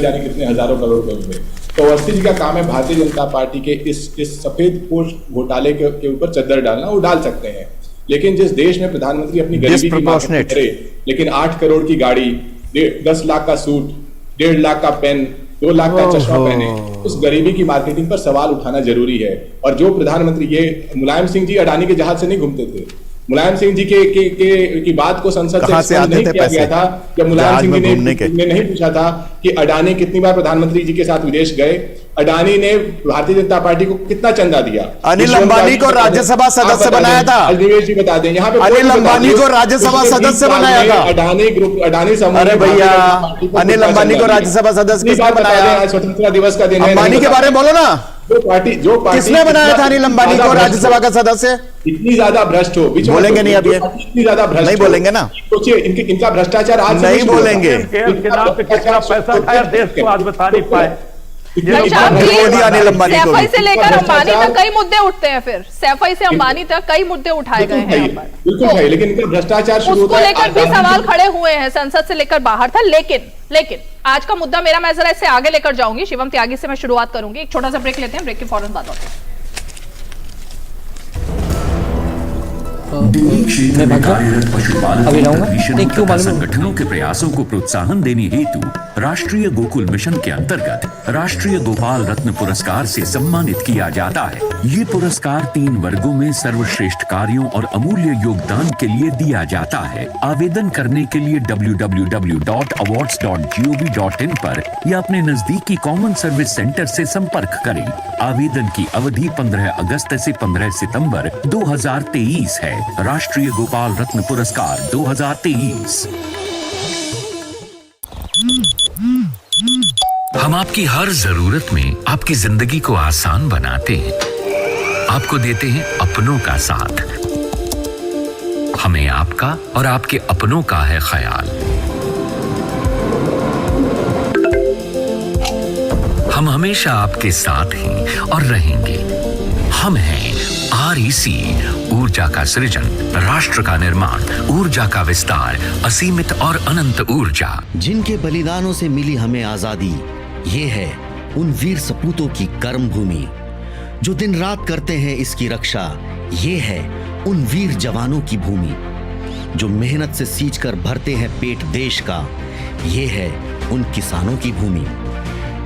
जाने कितने हजारों करोड़ रुपए मिले। तो अवस्थी जी का काम है भारतीय जनता पार्टी के इस सफेद पोश घोटाले के ऊपर चद्दर डालना, वो डाल सकते हैं। लेकिन जिस देश में प्रधानमंत्री अपनी गरीबी की बात करे, लेकिन 8 करोड़ की गाड़ी, 10 लाख का सूट, 1.5 लाख का पेन, 2 लाख का चश्मा पहने, उस गरीबी की मार्केटिंग पर सवाल उठाना जरूरी है। और जो प्रधानमंत्री, ये मुलायम सिंह जी अडानी के जहाज से नहीं घूमते थे। मुलायम सिंह जी की बात को संसद से नहीं किया गया था जब मुलायम सिंह जी ने नहीं पूछा था कि अडानी कितनी बार प्रधानमंत्री जी के साथ विदेश गए, अडानी ने भारतीय जनता पार्टी को कितना चंदा दिया। अनिल अंबानी को राज्यसभा सदस्य बनाया था। अजनीश जी बता दें, यहाँ पे अनिल अंबानी को राज्यसभा सदस्य बनाया था। अडानी ग्रुप, अडानी समूह। अरे भैया, अनिल अंबानी को राज्यसभा सदस्य किसने बनाया? स्वतंत्रता दिवस का दिन है, अंबानी के बारे में बोलो ना। जो पार्टी किसने बनाया था अनिल अंबानी को राज्यसभा का सदस्य? इतनी ज्यादा भ्रष्ट हो, बोलेंगे नहीं अब ये, इतनी ज्यादा भ्रष्ट नहीं बोलेंगे ना, सोचिए इनका भ्रष्टाचार आज नहीं बोलेंगे। कितना पैसा खाया देश को आज बता नहीं पाए। सैफई से लेकर अंबानी तक कई मुद्दे उठते हैं, फिर सैफई से अंबानी तक कई मुद्दे उठाए गए हैं यहाँ पर। बिल्कुल है, लेकिन इनका भ्रष्टाचार शुरू उसको लेकर भी सवाल खड़े हुए हैं, संसद से लेकर बाहर था। लेकिन आज का मुद्दा मेरा, मैं जरा इससे आगे लेकर जाऊंगी। शिवम त्यागी से मैं शुरुआत करूंगी। एक छोटा सा ब्रेक लेते हैं, ब्रेक के फौरन बाद होते हैं। दिल्ली क्षेत्र में कार्यरत पशुपालकों तकनीशियनों तथा संगठनों के प्रयासों को प्रोत्साहन देने हेतु राष्ट्रीय गोकुल मिशन के अंतर्गत राष्ट्रीय गोपाल रत्न पुरस्कार से सम्मानित किया जाता है। ये पुरस्कार 3 वर्गों में सर्वश्रेष्ठ कार्यों और अमूल्य योगदान के लिए दिया जाता है। आवेदन करने के लिए www.awards.gov.in पर या अपने नजदीकी कॉमन सर्विस सेंटर से संपर्क करें। आवेदन की अवधि 15 अगस्त से 15 सितंबर 2023 है। राष्ट्रीय गोपाल रत्न पुरस्कार 2023। हम आपकी हर जरूरत में आपकी जिंदगी को आसान बनाते हैं, आपको देते हैं अपनों का साथ। हमें आपका और आपके अपनों का है ख्याल। हम हमेशा आपके साथ हैं और रहेंगे। हम हैं REC, ऊर्जा का सृजन, राष्ट्र का निर्माण, ऊर्जा का विस्तार, असीमित और अनंत ऊर्जा। जिनके बलिदानों से मिली हमें आजादी, ये है उन वीर सपूतों की कर्म भूमि। जो दिन रात करते हैं इसकी रक्षा, ये है उन वीर जवानों की भूमि। जो मेहनत से सींचकर भरते हैं पेट देश का, ये है उन किसानों की भूमि।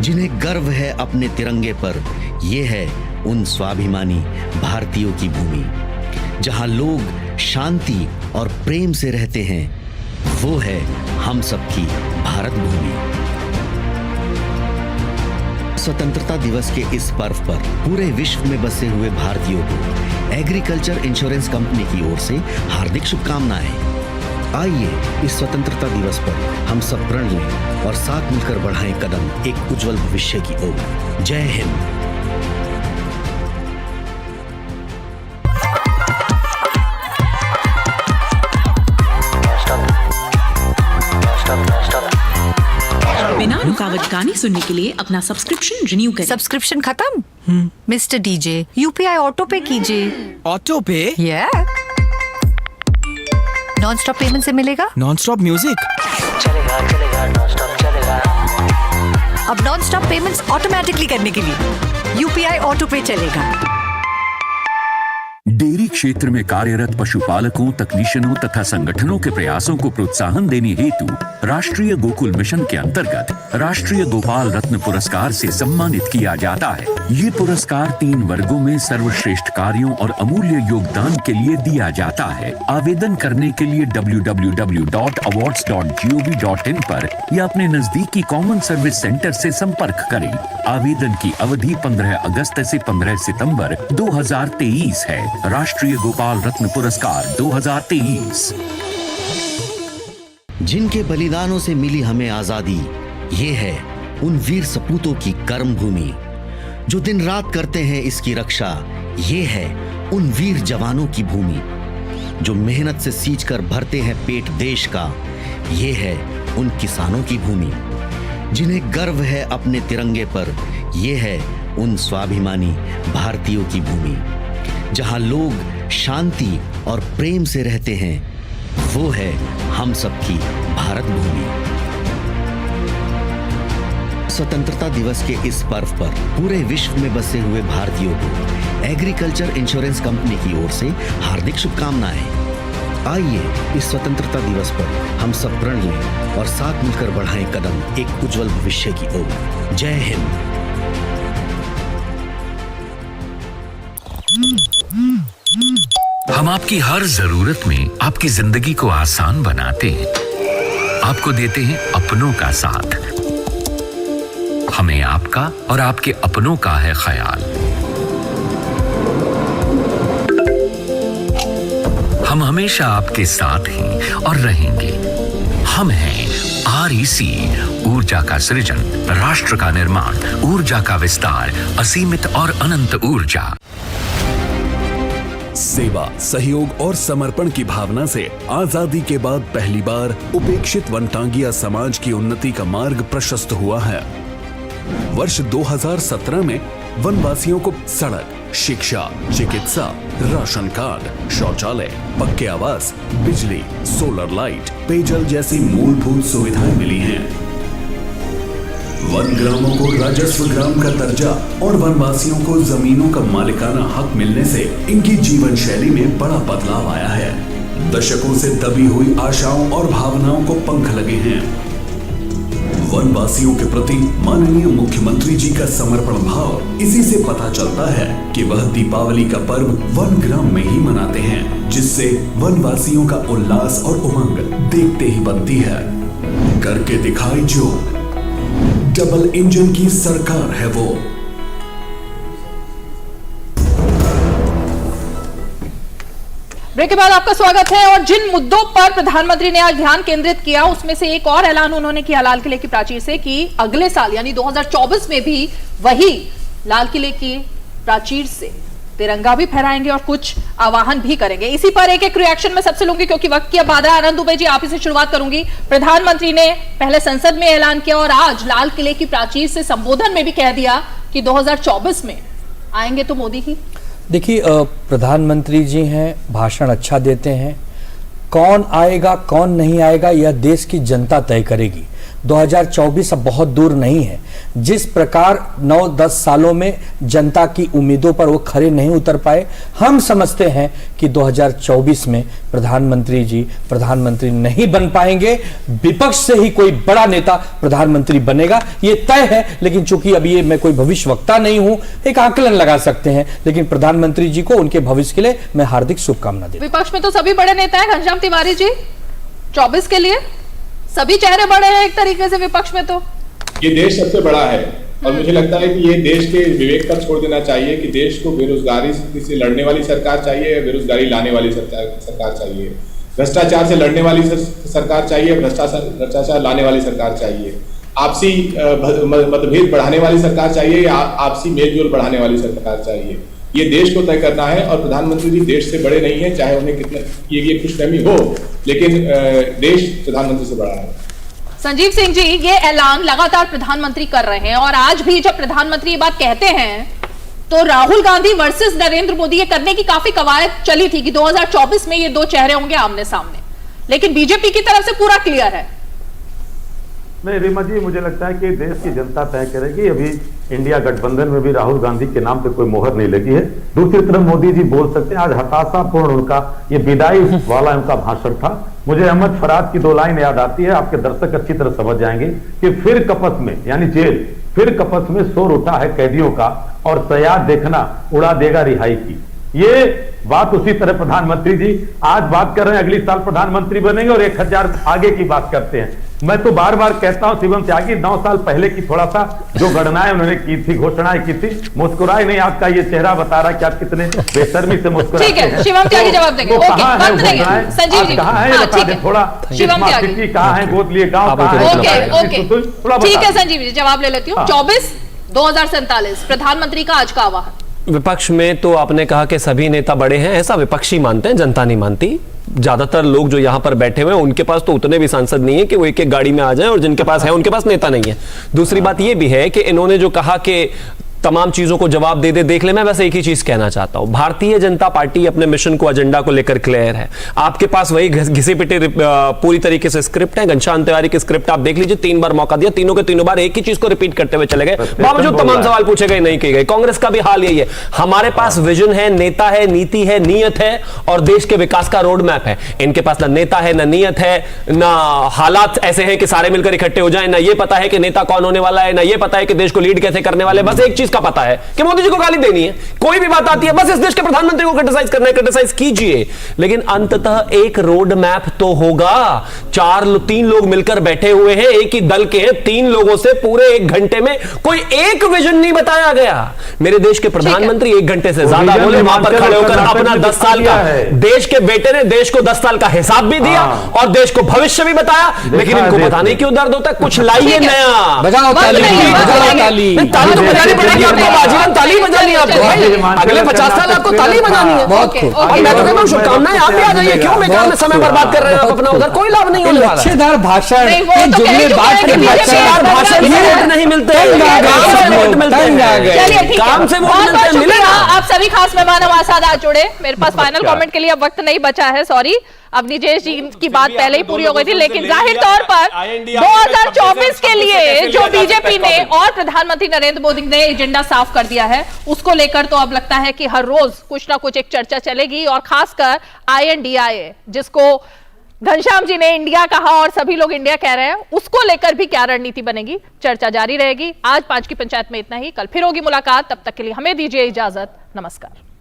जिन्हें गर्व है अपने तिरंगे पर, ये है उन स्वाभिमानी भारतीयों की भूमि। जहां लोग शांति और प्रेम से रहते हैं, वो है हम सबकी भारत भूमि। स्वतंत्रता दिवस के इस पर्व पर पूरे विश्व में बसे हुए भारतीयों को एग्रीकल्चर इंश्योरेंस कंपनी की ओर से हार्दिक शुभकामनाएं। आइए इस स्वतंत्रता दिवस पर हम सब प्रण लें और साथ मिलकर बढ़ाएं कदम एक उज्जवल भविष्य की ओर। जय हिंद। बिना रुकावट गाने सुनने के लिए अपना सब्सक्रिप्शन रिन्यू करें। सब्सक्रिप्शन खत्म? मिस्टर डीजे, यूपीआई ऑटो पे कीजिए। ऑटो पे? नॉन स्टॉप पेमेंट से मिलेगा नॉन स्टॉप म्यूजिक। अब नॉन स्टॉप पेमेंट्स ऑटोमेटिकली करने के लिए यूपीआई ऑटो पे चलेगा। डेयरी क्षेत्र में कार्यरत पशुपालकों, तकनीशियनों तथा संगठनों के प्रयासों को प्रोत्साहन देने हेतु राष्ट्रीय गोकुल मिशन के अंतर्गत राष्ट्रीय गोपाल रत्न पुरस्कार से सम्मानित किया जाता है। ये पुरस्कार 3 वर्गों में सर्वश्रेष्ठ कार्यों और अमूल्य योगदान के लिए दिया जाता है। आवेदन करने के लिए www.awards.gov.in पर या अपने नजदीकी कॉमन सर्विस सेंटर से संपर्क करें। आवेदन की अवधि 15 अगस्त से 15 सितंबर 2023 है। राष्ट्रीय गोपाल रत्न पुरस्कार 2023। जिनके बलिदानों से मिली हमें आजादी, ये है उन वीर सपूतों की कर्म भूमि। जो दिन रात करते हैं इसकी रक्षा, ये है उन वीर जवानों की भूमि। जो मेहनत से सींचकर भरते हैं पेट देश का, ये है उन किसानों की भूमि। जिन्हें गर्व है अपने तिरंगे पर, ये है उन स्वाभिमानी भारतीयों की भूमि। जहां लोग शांति और प्रेम से रहते हैं, वो है हम सबकी भारत भूमि। स्वतंत्रता दिवस के इस पर्व पर पूरे विश्व में बसे हुए भारतीयों को एग्रीकल्चर इंश्योरेंस कंपनी की ओर से हार्दिक शुभकामनाएं। आइए इस स्वतंत्रता दिवस पर हम सब प्रण लें और साथ मिलकर बढ़ाएं कदम एक उज्जवल भविष्य की ओर। जय हिंद। हम आपकी हर जरूरत में आपकी जिंदगी को आसान बनाते हैं, आपको देते हैं अपनों का साथ। हमें आपका और आपके अपनों का है ख्याल। हम हमेशा आपके साथ हैं और रहेंगे। हम हैं REC, ऊर्जा का सृजन, राष्ट्र का निर्माण, ऊर्जा का विस्तार, असीमित और अनंत ऊर्जा। सेवा, सहयोग और समर्पण की भावना से आजादी के बाद पहली बार उपेक्षित वनटांगिया समाज की उन्नति का मार्ग प्रशस्त हुआ है। वर्ष 2017 में वनवासियों को सड़क, शिक्षा, चिकित्सा, राशन कार्ड, शौचालय, पक्के आवास, बिजली, सोलर लाइट, पेयजल जैसी मूलभूत सुविधाएं मिली हैं। वन ग्रामों को राजस्व ग्राम का दर्जा और वनवासियों को जमीनों का मालिकाना हक मिलने से इनकी जीवन शैली में बड़ा बदलाव आया है। दशकों से दबी हुई आशाओं और भावनाओं को पंख लगे हैं। वनवासियों के प्रति माननीय मुख्यमंत्री जी का समर्पण भाव इसी से पता चलता है कि वह दीपावली का पर्व वन ग्राम में ही मनाते हैं, जिससे वनवासियों का उल्लास और उमंग देखते ही बनती है। करके दिखाई जो, डबल इंजन की सरकार है वो। ब्रेक के बाद आपका स्वागत है। और जिन मुद्दों पर प्रधानमंत्री ने आज ध्यान केंद्रित किया, उसमें से एक और ऐलान उन्होंने किया लाल किले की प्राचीर से कि अगले साल यानी 2024 में भी वही लाल किले की प्राचीर से तिरंगा भी फहराएंगे और कुछ आवाहन भी करेंगे। इसी पर एक एक रिएक्शन में सबसे लूंगी क्योंकि वक्त की अब बाधा। आनंद दुबे जी, आप इसे शुरुआत करूंगी। प्रधानमंत्री ने पहले संसद में ऐलान किया और आज लाल किले की प्राचीर से संबोधन में भी कह दिया कि 2024 में आएंगे तो मोदी ही। देखिए, प्रधानमंत्री जी हैं, भाषण अच्छा देते हैं। कौन आएगा कौन नहीं आएगा यह देश की जनता तय करेगी। 2024 अब बहुत दूर नहीं है। जिस प्रकार 9-10 सालों में जनता की उम्मीदों पर वो खरे नहीं उतर पाए, हम समझते हैं कि 2024 में प्रधानमंत्री जी प्रधानमंत्री नहीं बन पाएंगे। विपक्ष से ही कोई बड़ा नेता प्रधानमंत्री बनेगा, ये तय है। लेकिन चूंकि अभी ये मैं कोई भविष्यवक्ता नहीं हूं, एक आकलन लगा सकते हैं। लेकिन प्रधानमंत्री जी को उनके भविष्य के लिए मैं हार्दिक शुभकामना देता हूं। विपक्ष में तो सभी बड़े नेता हैं घनश्याम तिवारी जी, 24 के लिए सभी चेहरे बड़े हैं एक तरीके से विपक्ष में। तो ये देश सबसे बड़ा है और मुझे लगता है कि ये देश के विवेक पर छोड़ देना चाहिए कि देश को बेरोजगारी से लड़ने वाली सरकार चाहिए या बेरोजगारी लाने वाली सरकार चाहिए, भ्रष्टाचार से लड़ने वाली सरकार चाहिए, भ्रष्टाचार लाने वाली सरकार चाहिए, आपसी मतभेद बढ़ाने वाली सरकार चाहिए या आपसी मेलजोल बढ़ाने वाली सरकार चाहिए। ये देश को तय करना है और प्रधानमंत्री जी देश से बड़े नहीं है, चाहे उन्हें कितना ये खुशफहमी हो, लेकिन देश प्रधानमंत्री से बड़ा है। संजीव सिंह जी, ये ऐलान लगातार प्रधानमंत्री कर रहे हैं और आज भी जब प्रधानमंत्री ये बात कहते हैं तो राहुल गांधी वर्सेस नरेंद्र मोदी ये करने की काफी कवायद चली थी कि 2024 में ये दो चेहरे होंगे आमने सामने, लेकिन बीजेपी की तरफ से पूरा क्लियर है। नहीं रीमा जी, मुझे लगता है कि देश की जनता तय करेगी। अभी इंडिया गठबंधन में भी राहुल गांधी के नाम पे कोई मोहर नहीं लगी है। दूसरी तरफ मोदी जी बोल सकते हैं। आज हताशापूर्ण उनका ये विदाई वाला उनका भाषण था। मुझे अहमद फराद की 2 लाइन याद आती है, आपके दर्शक अच्छी तरह समझ जाएंगे कि फिर कपस में यानी जेल, फिर कपस में शोर उठा है कैदियों का और तैयार देखना उड़ा देगा रिहाई की। ये बात उसी तरह प्रधानमंत्री जी आज बात कर रहे हैं, अगली साल प्रधानमंत्री बनेंगे और 1000 आगे की बात करते हैं। मैं तो बार बार कहता हूं शिवम त्यागी, 9 साल पहले की थोड़ा सा जो गणनाएं उन्होंने की थी, घोषणाएं की थी, मुस्कुराए नहीं। आपका ये चेहरा बता रहा कि आप कितने बेशर्मी से मुस्कुराते हैं। ठीक है, शिवम त्यागी जवाब देंगे। ओके, वक्त नहीं है। संजीव जी कहां है बता दें थोड़ा। शिवम त्यागी कहां है गोद लिए गांव कहां है? ओके, ठीक है संजीव जी, जवाब ले लेती हूँ। 24 2047 प्रधानमंत्री का आज का आह्वान। विपक्ष में तो आपने कहा कि सभी नेता बड़े हैं, ऐसा विपक्षी मानते हैं, जनता नहीं मानती। ज्यादातर लोग जो यहां पर बैठे हुए हैं उनके पास तो उतने भी सांसद नहीं है कि वो एक गाड़ी में आ जाएं, और जिनके पास है उनके पास नेता नहीं है। दूसरी बात यह भी है कि इन्होंने जो कहा कि तमाम चीजों को जवाब दे दे, देख ले। मैं बस एक ही चीज कहना चाहता हूं, भारतीय जनता पार्टी अपने मिशन को, एजेंडा को लेकर क्लियर है। आपके पास वही घिसे पिटे पूरी तरीके से स्क्रिप्ट है। घनश्याम तिवारी की स्क्रिप्ट आप देख लीजिए, 3 बार मौका दिया, तीनों के तीनों बार एक ही चीज को रिपीट करते हुए चले गए, बावजूद तमाम सवाल पूछे गए, नहीं किए गए। कांग्रेस का भी हाल यही है। हमारे पास विजन है, नेता है, नीति है, नीयत है और देश के विकास का रोड मैप है। इनके पास ना नेता है, ना नीयत है, ना हालात ऐसे हैं कि सारे मिलकर इकट्ठे हो जाएं, ना ये पता है कि नेता कौन होने वाला है, ना ये पता है कि देश को लीड कैसे करने वाले। बस एक चीज का पता है कि मोदी जी को गाली देनी है। कोई भी बात आती है बस इस देश के प्रधानमंत्री को क्रिटिसाइज करना है, क्रिटिसाइज कीजिए, लेकिन अंततः एक रोड मैप तो होगा। 3 लोग मिलकर बैठे हुए हैं, एक ही दल के हैं, 3 लोगों से पूरे 1 घंटे में कोई एक विजन नहीं बताया गया। मेरे देश के प्रधानमंत्री 1 घंटे से ज्यादा बोले, वहां पर खड़े होकर अपना 10 साल का, देश के बेटे ने देश को 10 साल का हिसाब भी दिया और देश को भविष्य भी बताया, लेकिन इनको बताने क्यों दर्द होता है? कुछ लाइए नया। बजाओ ताली, बजाओ ताली। ताली तो बजानी पड़ेगी आपको, बाजीवन ताली बजानी है आपको। अगले 50 साल आपको ताली बजानी है। और मैं तो कहता हूं शुभकामनाएं, आप भी आ जाइए। क्यों बेकार में समय बर्बाद कर रहे हैं आप अपना? उधर कोई लाभ नहीं होने वाला। लच्छेदार भाषण, जुमलेबाज के लच्छेदार भाषण से वोट नहीं मिलते हैं, काम से वोट मिलते हैं, काम से वोट मिलते हैं। मिलेगा। आप सभी खास मेहमान हमारे साथ आ जुड़े। मेरे पास फाइनल कमेंट के लिए अब वक्त नहीं बचा है, सॉरी। अब निजेश जी की बात पहले ही पूरी हो गई थी, लेकिन जाहिर तौर पर 2024 के लिए जो बीजेपी ने और प्रधानमंत्री नरेंद्र मोदी ने एजेंडा साफ कर दिया है, उसको लेकर तो अब लगता है कि हर रोज कुछ ना कुछ एक चर्चा चलेगी। और खासकर INDIA, जिसको घनश्याम जी ने इंडिया कहा और सभी लोग इंडिया कह रहे हैं, उसको लेकर भी क्या रणनीति बनेगी, चर्चा जारी रहेगी। आज 5 की पंचायत में इतना ही, कल फिर होगी मुलाकात। तब तक के लिए हमें दीजिए इजाजत, नमस्कार।